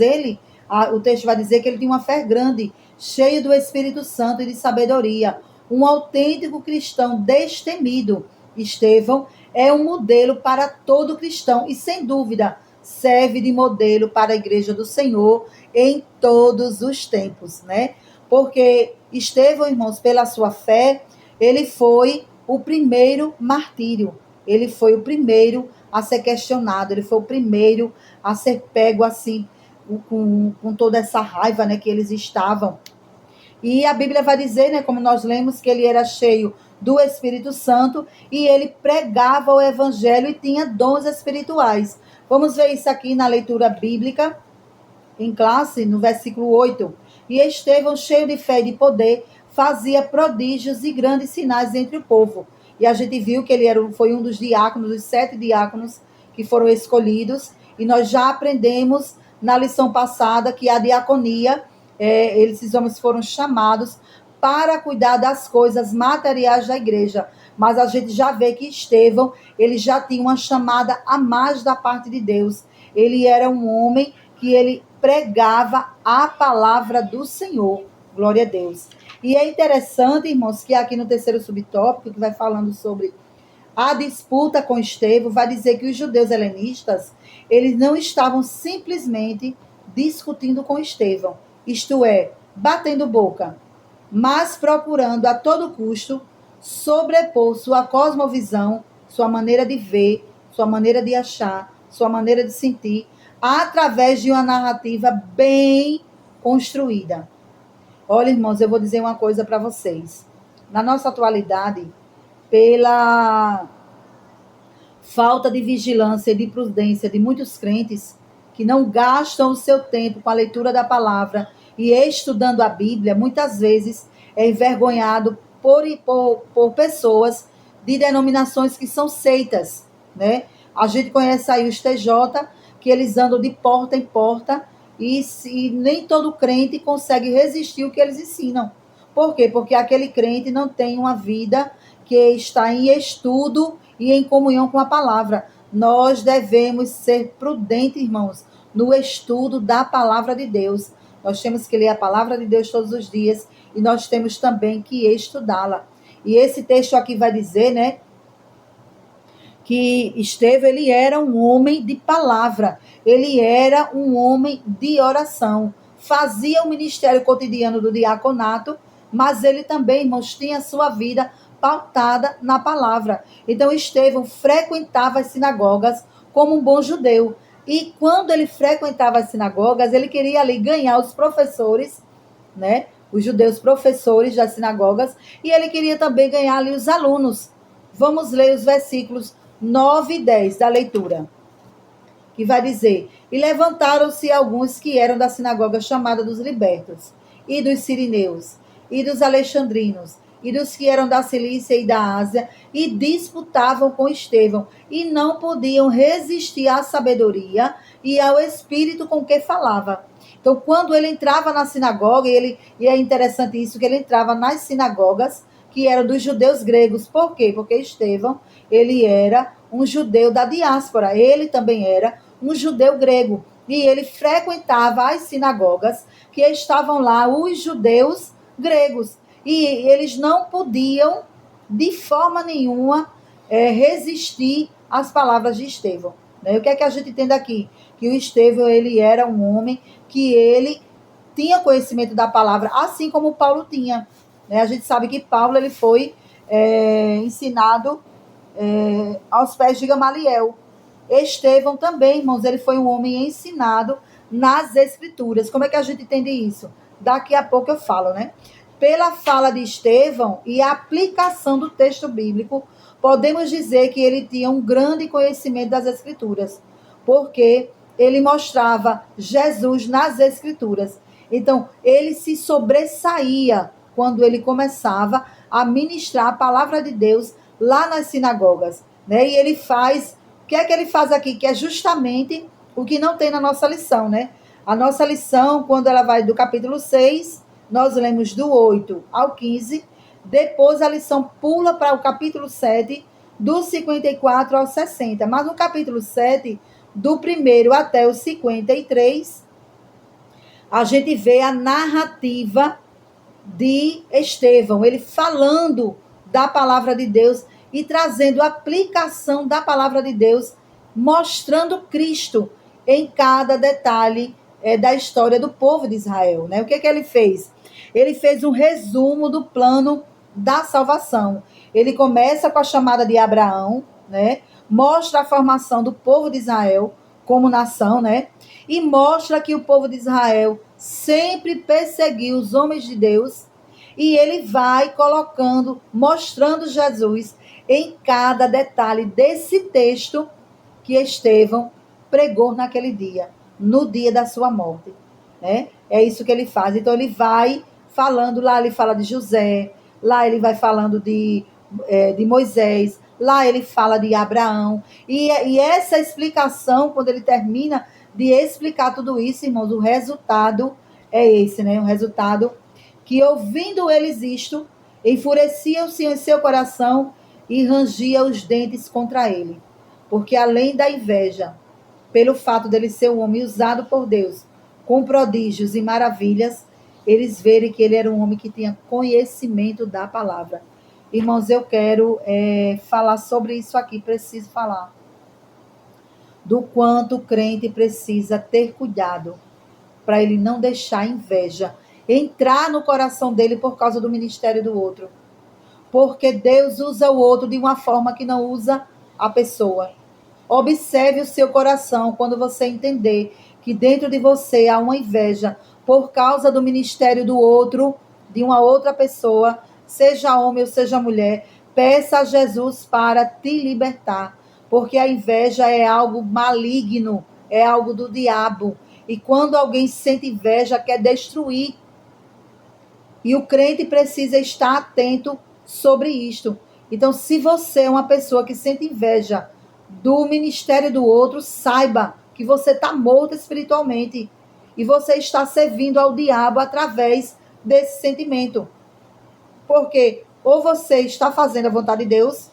o texto vai dizer que ele tinha uma fé grande, cheio do Espírito Santo e de sabedoria, um autêntico cristão destemido. Estevão é um modelo para todo cristão e, sem dúvida, serve de modelo para a igreja do Senhor em todos os tempos, né? Porque Estevão, irmãos, pela sua fé, ele foi o primeiro martírio. Ele foi o primeiro a ser questionado, ele foi o primeiro a ser pego assim, com toda essa raiva, né, que eles estavam. E a Bíblia vai dizer, né, como nós lemos, que ele era cheio do Espírito Santo e ele pregava o evangelho e tinha dons espirituais. Vamos ver isso aqui na leitura bíblica, em classe, no versículo 8. E Estevão, cheio de fé e de poder, fazia prodígios e grandes sinais entre o povo. E a gente viu que ele foi um dos diáconos, dos 7 diáconos que foram escolhidos. E nós já aprendemos na lição passada que a diaconia, esses homens foram chamados para cuidar das coisas materiais da igreja. Mas a gente já vê que Estevão, ele já tinha uma chamada a mais da parte de Deus. Ele era um homem que ele pregava a palavra do Senhor. Glória a Deus. E é interessante, irmãos, que aqui no terceiro subtópico, que vai falando sobre a disputa com Estevão, vai dizer que os judeus helenistas, eles não estavam simplesmente discutindo com Estevão, isto é, batendo boca, mas procurando a todo custo sobrepor sua cosmovisão, sua maneira de ver, sua maneira de achar, sua maneira de sentir, através de uma narrativa bem construída. Olha, irmãos, eu vou dizer uma coisa para vocês. Na nossa atualidade, pela falta de vigilância e de prudência de muitos crentes que não gastam o seu tempo com a leitura da palavra e estudando a Bíblia, muitas vezes é envergonhado por pessoas de denominações que são seitas, né? A gente conhece aí os TJ, que eles andam de porta em porta e nem todo crente consegue resistir o que eles ensinam. Por quê? Porque aquele crente não tem uma vida que está em estudo e em comunhão com a palavra. Nós devemos ser prudentes, irmãos, no estudo da palavra de Deus. Nós temos que ler a palavra de Deus todos os dias e nós temos também que estudá-la. E esse texto aqui vai dizer, né, que Estevão, ele era um homem de palavra, ele era um homem de oração, fazia o ministério cotidiano do diaconato, mas ele também, irmãos, tinha a sua vida pautada na palavra. Então, Estevão frequentava as sinagogas como um bom judeu. E quando ele frequentava as sinagogas, ele queria ali ganhar os professores, né? Os judeus professores das sinagogas, e ele queria também ganhar ali os alunos. Vamos ler os versículos 9 e 10 da leitura, que vai dizer: e levantaram-se alguns que eram da sinagoga chamada dos libertos, e dos sirineus, e dos alexandrinos, e dos que eram da Cilícia e da Ásia, e disputavam com Estevão, e não podiam resistir à sabedoria e ao espírito com que falava. Então, quando ele entrava na sinagoga, e é interessante isso, que ele entrava nas sinagogas, que eram dos judeus gregos. Por quê? Porque Estevão, ele era um judeu da diáspora, ele também era um judeu grego, e ele frequentava as sinagogas que estavam lá, os judeus gregos, e eles não podiam, de forma nenhuma, resistir às palavras de Estevão. Né? O que é que a gente tem daqui? Que o Estevão, ele era um homem que ele tinha conhecimento da palavra, assim como Paulo tinha. A gente sabe que Paulo, ele foi ensinado aos pés de Gamaliel. Estevão também, irmãos, ele foi um homem ensinado nas Escrituras. Como é que a gente entende isso? Daqui a pouco eu falo, né? Pela fala de Estevão e a aplicação do texto bíblico, podemos dizer que ele tinha um grande conhecimento das Escrituras, porque ele mostrava Jesus nas Escrituras. Então, ele se sobressaía quando ele começava a ministrar a palavra de Deus lá nas sinagogas, né? E ele faz, o que é que ele faz aqui? Que é justamente o que não tem na nossa lição, né? A nossa lição, quando ela vai do capítulo 6, nós lemos do 8 ao 15, depois a lição pula para o capítulo 7, do 54 ao 60, mas no capítulo 7, do 1º até o 53, a gente vê a narrativa de Estevão, ele falando da palavra de Deus e trazendo a aplicação da palavra de Deus, mostrando Cristo em cada detalhe da história do povo de Israel. Né? O que ele fez? Ele fez um resumo do plano da salvação. Ele começa com a chamada de Abraão, né? Mostra a formação do povo de Israel como nação, né? E mostra que o povo de Israel sempre perseguiu os homens de Deus, e ele vai colocando, mostrando Jesus em cada detalhe desse texto que Estevão pregou naquele dia, no dia da sua morte, né? É isso que ele faz. Então ele vai falando, lá ele fala de José, lá ele vai falando de Moisés, lá ele fala de Abraão, e essa explicação, quando ele termina de explicar tudo isso, irmãos, o resultado é esse, né? O resultado que, ouvindo eles isto, enfureciam-se em seu coração e rangia os dentes contra ele. Porque além da inveja, pelo fato dele ser um homem usado por Deus, com prodígios e maravilhas, eles verem que ele era um homem que tinha conhecimento da palavra. Irmãos, eu quero falar sobre isso aqui, preciso falar. Do quanto o crente precisa ter cuidado para ele não deixar a inveja entrar no coração dele por causa do ministério do outro. Porque Deus usa o outro de uma forma que não usa a pessoa. Observe o seu coração quando você entender que dentro de você há uma inveja por causa do ministério do outro, de uma outra pessoa, seja homem ou seja mulher. Peça a Jesus para te libertar, porque a inveja é algo maligno, é algo do diabo. E quando alguém sente inveja, quer destruir. E o crente precisa estar atento sobre isto. Então, se você é uma pessoa que sente inveja do ministério do outro, saiba que você está morto espiritualmente. E você está servindo ao diabo através desse sentimento. Porque ou você está fazendo a vontade de Deus,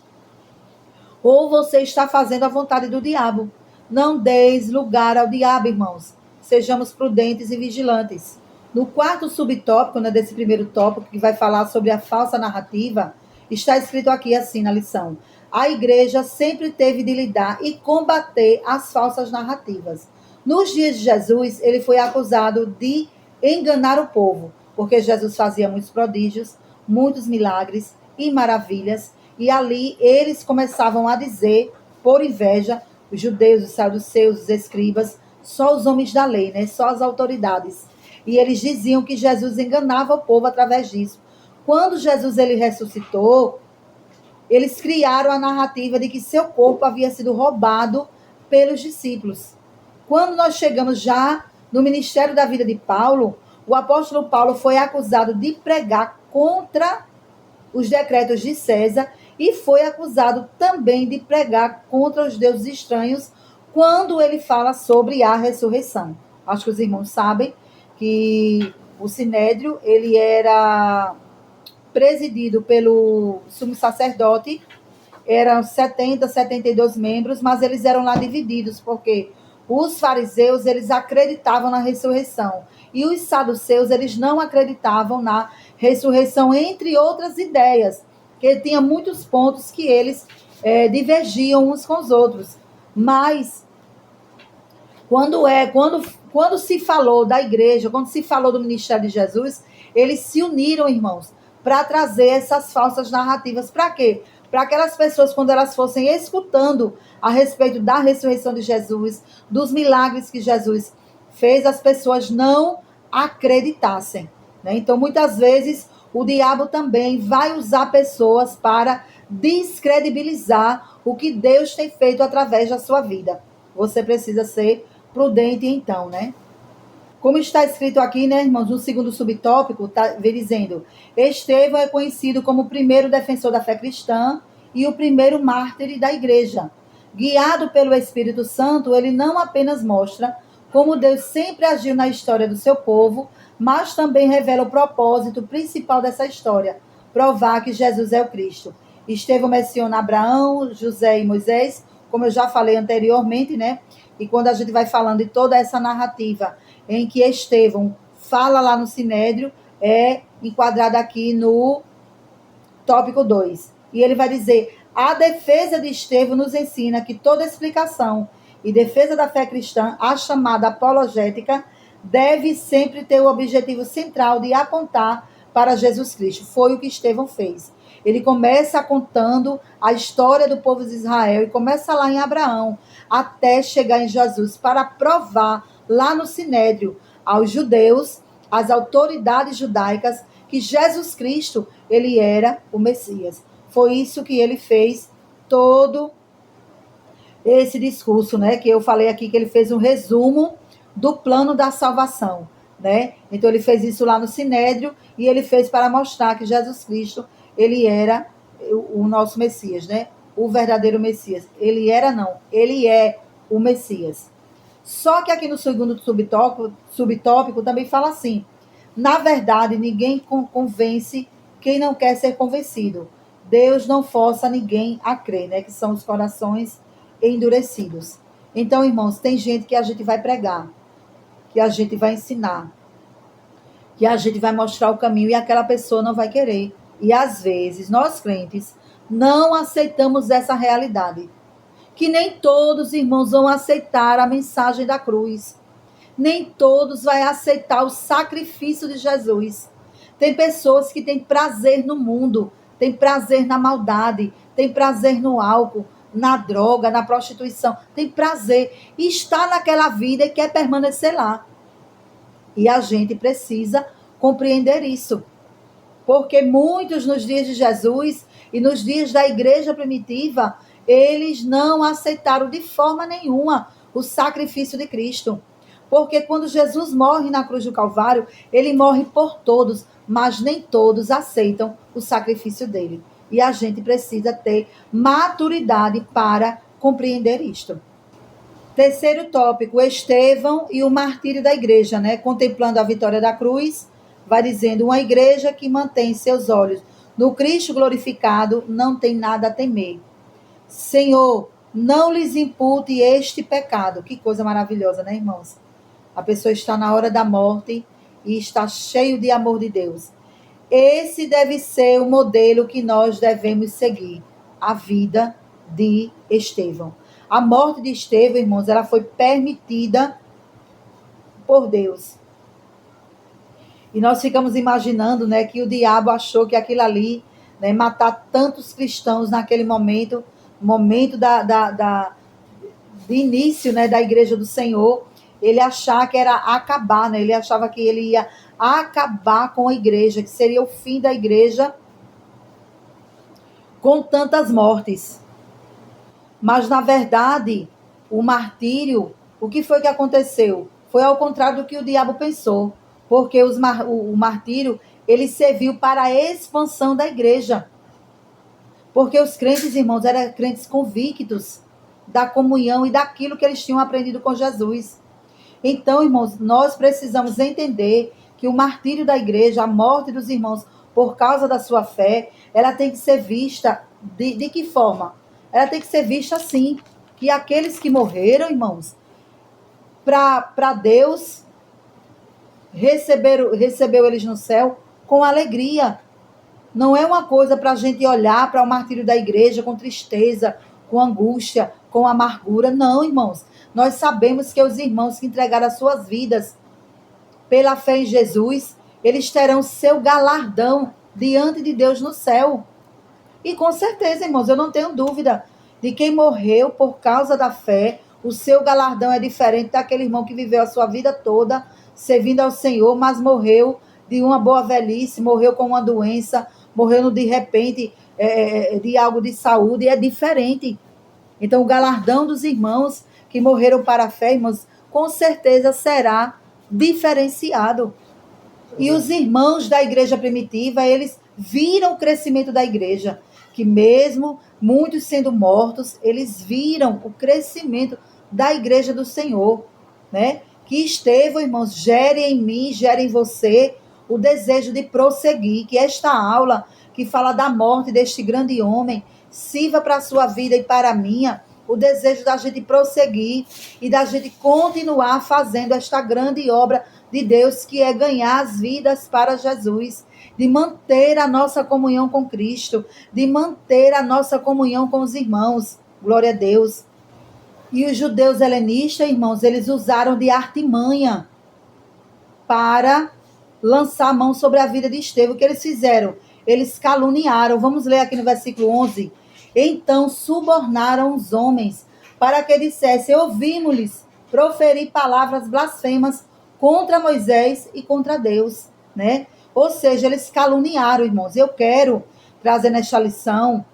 ou você está fazendo a vontade do diabo. Não deis lugar ao diabo, irmãos. Sejamos prudentes e vigilantes. No quarto subtópico, né, desse primeiro tópico, que vai falar sobre a falsa narrativa, está escrito aqui assim na lição: a igreja sempre teve de lidar e combater as falsas narrativas. Nos dias de Jesus, ele foi acusado de enganar o povo, porque Jesus fazia muitos prodígios, muitos milagres e maravilhas, e ali eles começavam a dizer, por inveja, os judeus, os saduceus, os escribas, só os homens da lei, né? Só as autoridades. E eles diziam que Jesus enganava o povo através disso. Quando Jesus ele ressuscitou, eles criaram a narrativa de que seu corpo havia sido roubado pelos discípulos. Quando nós chegamos já no ministério da vida de Paulo, o apóstolo Paulo foi acusado de pregar contra os decretos de César e foi acusado também de pregar contra os deuses estranhos quando ele fala sobre a ressurreição. Acho que os irmãos sabem que o Sinédrio ele era presidido pelo sumo sacerdote, eram 72 membros, mas eles eram lá divididos, porque os fariseus, eles acreditavam na ressurreição, e os saduceus, eles não acreditavam na ressurreição, entre outras ideias, que tinha muitos pontos que eles divergiam uns com os outros. Mas, quando se falou da igreja, quando se falou do ministério de Jesus, eles se uniram, irmãos, para trazer essas falsas narrativas. Para quê? Para aquelas pessoas, quando elas fossem escutando a respeito da ressurreição de Jesus, dos milagres que Jesus fez, as pessoas não acreditassem, né? Então, muitas vezes, o diabo também vai usar pessoas para descredibilizar o que Deus tem feito através da sua vida. Você precisa ser prudente, então, né? Como está escrito aqui, né, irmãos, no segundo subtópico, está dizendo: Estevão é conhecido como o primeiro defensor da fé cristã e o primeiro mártir da igreja. Guiado pelo Espírito Santo, ele não apenas mostra como Deus sempre agiu na história do seu povo, mas também revela o propósito principal dessa história: provar que Jesus é o Cristo. Estevão menciona Abraão, José e Moisés, como eu já falei anteriormente, né? E quando a gente vai falando de toda essa narrativa em que Estevão fala lá no Sinédrio, é enquadrado aqui no tópico 2. E ele vai dizer: a defesa de Estevão nos ensina que toda explicação e defesa da fé cristã, a chamada apologética, deve sempre ter o objetivo central de apontar para Jesus Cristo. Foi o que Estevão fez. Ele começa contando a história do povo de Israel e começa lá em Abraão, até chegar em Jesus, para provar lá no Sinédrio aos judeus, às autoridades judaicas, que Jesus Cristo, ele era o Messias. Foi isso que ele fez todo esse discurso, né, que eu falei aqui, que ele fez um resumo do plano da salvação, né? Então ele fez isso lá no Sinédrio e ele fez para mostrar que Jesus Cristo, ele era o nosso Messias, né? O verdadeiro Messias. Ele era não, ele é o Messias. Só que aqui no segundo subtópico também fala assim: na verdade, ninguém convence quem não quer ser convencido. Deus não força ninguém a crer, né? Que são os corações endurecidos. Então, irmãos, tem gente que a gente vai pregar, que a gente vai ensinar, que a gente vai mostrar o caminho e aquela pessoa não vai querer. E às vezes, nós crentes, não aceitamos essa realidade. Que nem todos, irmãos, vão aceitar a mensagem da cruz. Nem todos vão aceitar o sacrifício de Jesus. Tem pessoas que têm prazer no mundo, têm prazer na maldade, têm prazer no álcool, na droga, na prostituição, tem prazer. E está naquela vida e quer permanecer lá. E a gente precisa compreender isso. Porque muitos nos dias de Jesus e nos dias da igreja primitiva, eles não aceitaram de forma nenhuma o sacrifício de Cristo. Porque quando Jesus morre na cruz do Calvário, ele morre por todos, mas nem todos aceitam o sacrifício dele. E a gente precisa ter maturidade para compreender isto. Terceiro tópico, Estevão e o martírio da igreja, né? Contemplando a vitória da cruz, vai dizendo: uma igreja que mantém seus olhos no Cristo glorificado não tem nada a temer. Senhor, não lhes impute este pecado. Que coisa maravilhosa, né, irmãos? A pessoa está na hora da morte e está cheio de amor de Deus. Esse deve ser o modelo que nós devemos seguir, a vida de Estevão. A morte de Estevão, irmãos, ela foi permitida por Deus. E nós ficamos imaginando, né, que o diabo achou que aquilo ali, né, matar tantos cristãos naquele momento de início, né, da igreja do Senhor, ele achava que era acabar, né? Ele achava que ele ia acabar com a igreja, que seria o fim da igreja com tantas mortes. Mas, na verdade, o martírio, o que foi que aconteceu? Foi ao contrário do que o diabo pensou, porque o martírio, ele serviu para a expansão da igreja. Porque os crentes, irmãos, eram crentes convictos da comunhão e daquilo que eles tinham aprendido com Jesus. Então, irmãos, nós precisamos entender que o martírio da igreja, a morte dos irmãos por causa da sua fé, ela tem que ser vista de que forma? Ela tem que ser vista assim, que aqueles que morreram, irmãos, para Deus, recebeu eles no céu com alegria. Não é uma coisa para a gente olhar para o martírio da igreja com tristeza, com angústia, com amargura. Não, irmãos. Nós sabemos que os irmãos que entregaram as suas vidas pela fé em Jesus, eles terão seu galardão diante de Deus no céu. E com certeza, irmãos, eu não tenho dúvida de quem morreu por causa da fé, o seu galardão é diferente daquele irmão que viveu a sua vida toda servindo ao Senhor, mas morreu de uma boa velhice, morreu com uma doença, morreu de repente de algo de saúde, é diferente. Então, o galardão dos irmãos que morreram para a fé, irmãos, com certeza será diferenciado. E os irmãos da igreja primitiva, eles viram o crescimento da igreja, que mesmo muitos sendo mortos, eles viram o crescimento da igreja do Senhor, né? Que Estevão, irmãos, gere em mim, gere em você o desejo de prosseguir, que esta aula que fala da morte deste grande homem sirva para a sua vida e para a minha, o desejo da gente prosseguir e da gente continuar fazendo esta grande obra de Deus, que é ganhar as vidas para Jesus, de manter a nossa comunhão com Cristo, de manter a nossa comunhão com os irmãos. Glória a Deus. E os judeus helenistas, irmãos, eles usaram de artimanha para lançar a mão sobre a vida de Estevão. O que eles fizeram? Eles caluniaram. Vamos ler aqui no versículo 11. Então subornaram os homens para que dissessem: ouvimos-lhes proferir palavras blasfemas contra Moisés e contra Deus, né? Ou seja, eles caluniaram, irmãos. Eu quero trazer nesta lição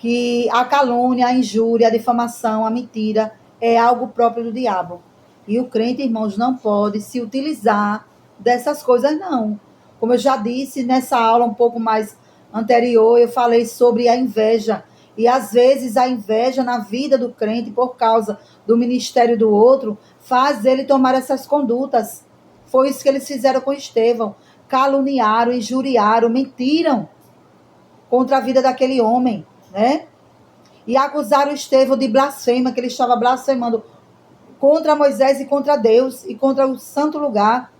que a calúnia, a injúria, a difamação, a mentira é algo próprio do diabo. E o crente, irmãos, não pode se utilizar dessas coisas, não. Como eu já disse nessa aula um pouco mais anterior, eu falei sobre a inveja. E às vezes a inveja na vida do crente, por causa do ministério do outro, faz ele tomar essas condutas. Foi isso que eles fizeram com Estevão. Caluniaram, injuriaram, mentiram contra a vida daquele homem, né? E acusaram Estevão de blasfema, que ele estava blasfemando contra Moisés e contra Deus e contra o santo lugar.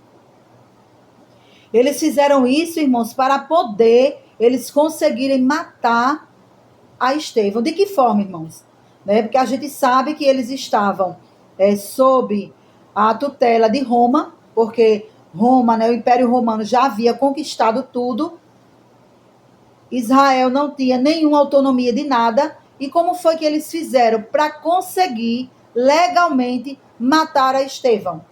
Eles fizeram isso, irmãos, para poder eles conseguirem matar a Estevão. De que forma, irmãos? Né? Porque a gente sabe que eles estavam sob a tutela de Roma, porque Roma, né, o Império Romano já havia conquistado tudo. Israel não tinha nenhuma autonomia de nada. E como foi que eles fizeram para conseguir legalmente matar a Estevão?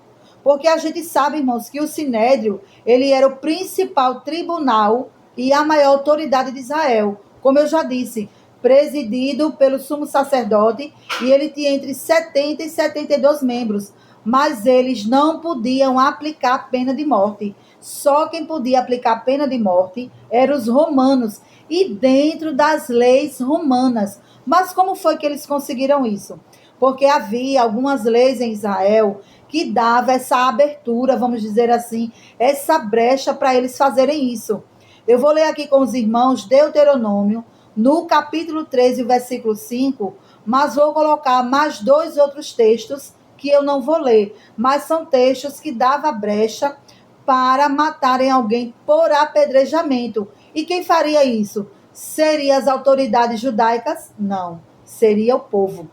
Porque a gente sabe, irmãos, que o Sinédrio, ele era o principal tribunal e a maior autoridade de Israel. Como eu já disse, presidido pelo sumo sacerdote, e ele tinha entre 70 e 72 membros. Mas eles não podiam aplicar a pena de morte. Só quem podia aplicar a pena de morte eram os romanos, e dentro das leis romanas. Mas como foi que eles conseguiram isso? Porque havia algumas leis em Israel que dava essa abertura, vamos dizer assim, essa brecha para eles fazerem isso. Eu vou ler aqui com os irmãos Deuteronômio, no capítulo 13, versículo 5, mas vou colocar mais 2 outros textos que eu não vou ler, mas são textos que davam brecha para matarem alguém por apedrejamento. E quem faria isso? Seria as autoridades judaicas? Não, seria o povo.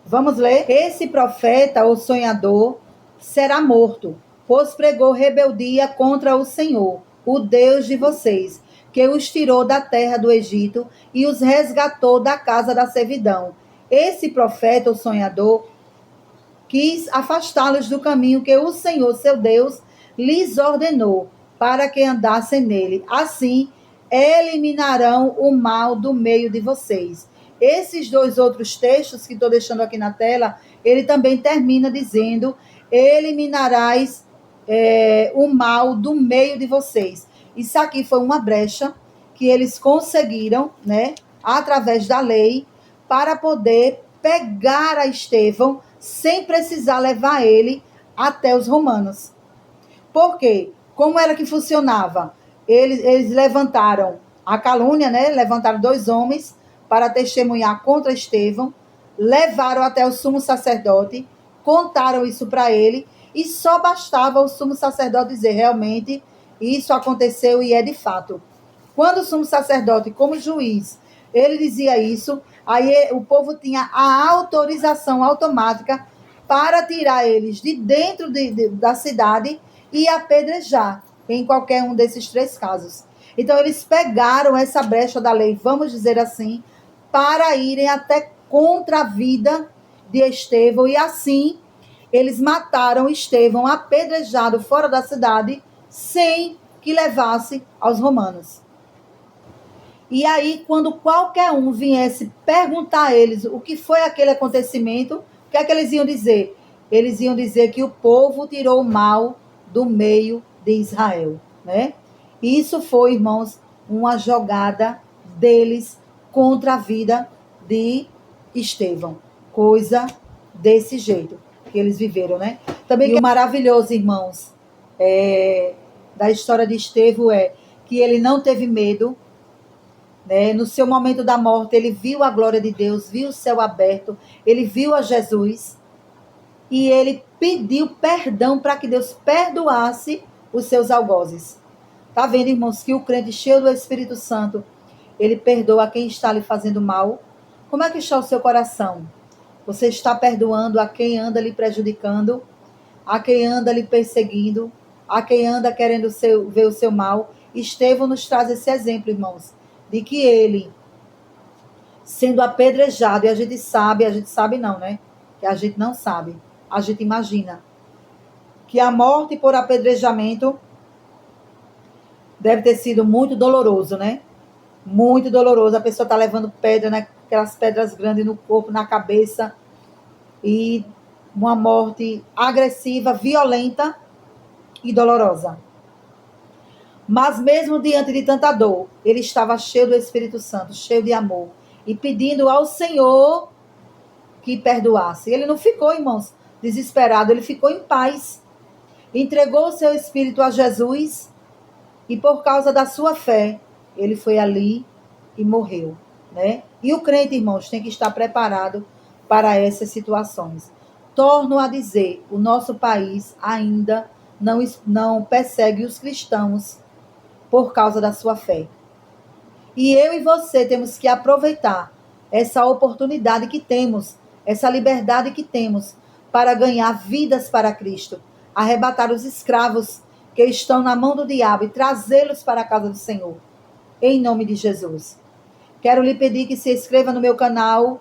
Vamos ler? Esse profeta ou sonhador será morto, pois pregou rebeldia contra o Senhor, o Deus de vocês, que os tirou da terra do Egito e os resgatou da casa da servidão. Esse profeta ou sonhador quis afastá-los do caminho que o Senhor, seu Deus, lhes ordenou, para que andassem nele. Assim, eliminarão o mal do meio de vocês. Esses 2 outros textos que estou deixando aqui na tela, ele também termina dizendo: eliminarás o mal do meio de vocês. Isso aqui foi uma brecha que eles conseguiram, né, através da lei, para poder pegar a Estevão sem precisar levar ele até os romanos. Por quê? Como era que funcionava? Eles levantaram a calúnia, né? Levantaram 2 homens para testemunhar contra Estevão, levaram até o sumo sacerdote, contaram isso para ele, e só bastava o sumo sacerdote dizer: realmente isso aconteceu e é de fato. Quando o sumo sacerdote, como juiz, ele dizia isso, aí o povo tinha a autorização automática para tirar eles de dentro da cidade e apedrejar em qualquer um desses 3 casos. Então, eles pegaram essa brecha da lei, vamos dizer assim, para irem até contra a vida de Estevão, e assim eles mataram Estevão apedrejado fora da cidade, sem que levasse aos romanos. E aí, quando qualquer um viesse perguntar a eles o que foi aquele acontecimento, o que é que eles iam dizer? Eles iam dizer que o povo tirou o mal do meio de Israel, né? E isso foi, irmãos, uma jogada deles contra a vida de Estevão. Coisa desse jeito que eles viveram, né? Também o maravilhoso, irmãos, da história de Estevão é que ele não teve medo, né? No seu momento da morte, ele viu a glória de Deus, viu o céu aberto, ele viu a Jesus, e ele pediu perdão para que Deus perdoasse os seus algozes. Tá vendo, irmãos, que o crente cheio do Espírito Santo, ele perdoa quem está lhe fazendo mal? Como é que está o seu coração? Você está perdoando a quem anda lhe prejudicando, a quem anda lhe perseguindo, a quem anda querendo ver o seu mal? Estevão nos traz esse exemplo, irmãos, de que ele, sendo apedrejado, e a gente sabe não, né? Que a gente não sabe, a gente imagina que a morte por apedrejamento deve ter sido muito doloroso, né? Muito doloroso. A pessoa está levando pedra, né? aquelas pedras grandes no corpo, na cabeça, e uma morte agressiva, violenta e dolorosa. Mas mesmo diante de tanta dor, ele estava cheio do Espírito Santo, cheio de amor, e pedindo ao Senhor que perdoasse. Ele não ficou, irmãos, desesperado, ele ficou em paz. Entregou o seu espírito a Jesus e por causa da sua fé, ele foi ali e morreu, né? E o crente, irmãos, tem que estar preparado para essas situações. Torno a dizer, o nosso país ainda não persegue os cristãos por causa da sua fé. E eu e você temos que aproveitar essa oportunidade que temos, essa liberdade que temos para ganhar vidas para Cristo, arrebatar os escravos que estão na mão do diabo e trazê-los para a casa do Senhor, em nome de Jesus. Quero lhe pedir que se inscreva no meu canal,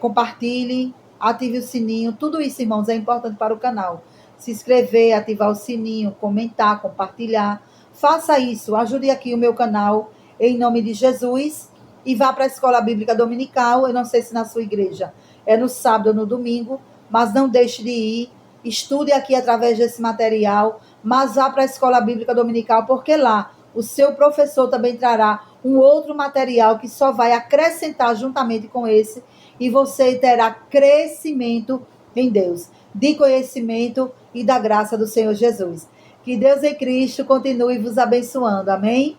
compartilhe, ative o sininho, tudo isso, irmãos, é importante para o canal. Se inscrever, ativar o sininho, comentar, compartilhar, faça isso, ajude aqui o meu canal, em nome de Jesus, e vá para a Escola Bíblica Dominical. Eu não sei se na sua igreja é no sábado ou no domingo, mas não deixe de ir, estude aqui através desse material, mas vá para a Escola Bíblica Dominical, porque lá o seu professor também trará um outro material que só vai acrescentar juntamente com esse, e você terá crescimento em Deus, de conhecimento e da graça do Senhor Jesus. Que Deus em Cristo continue vos abençoando. Amém?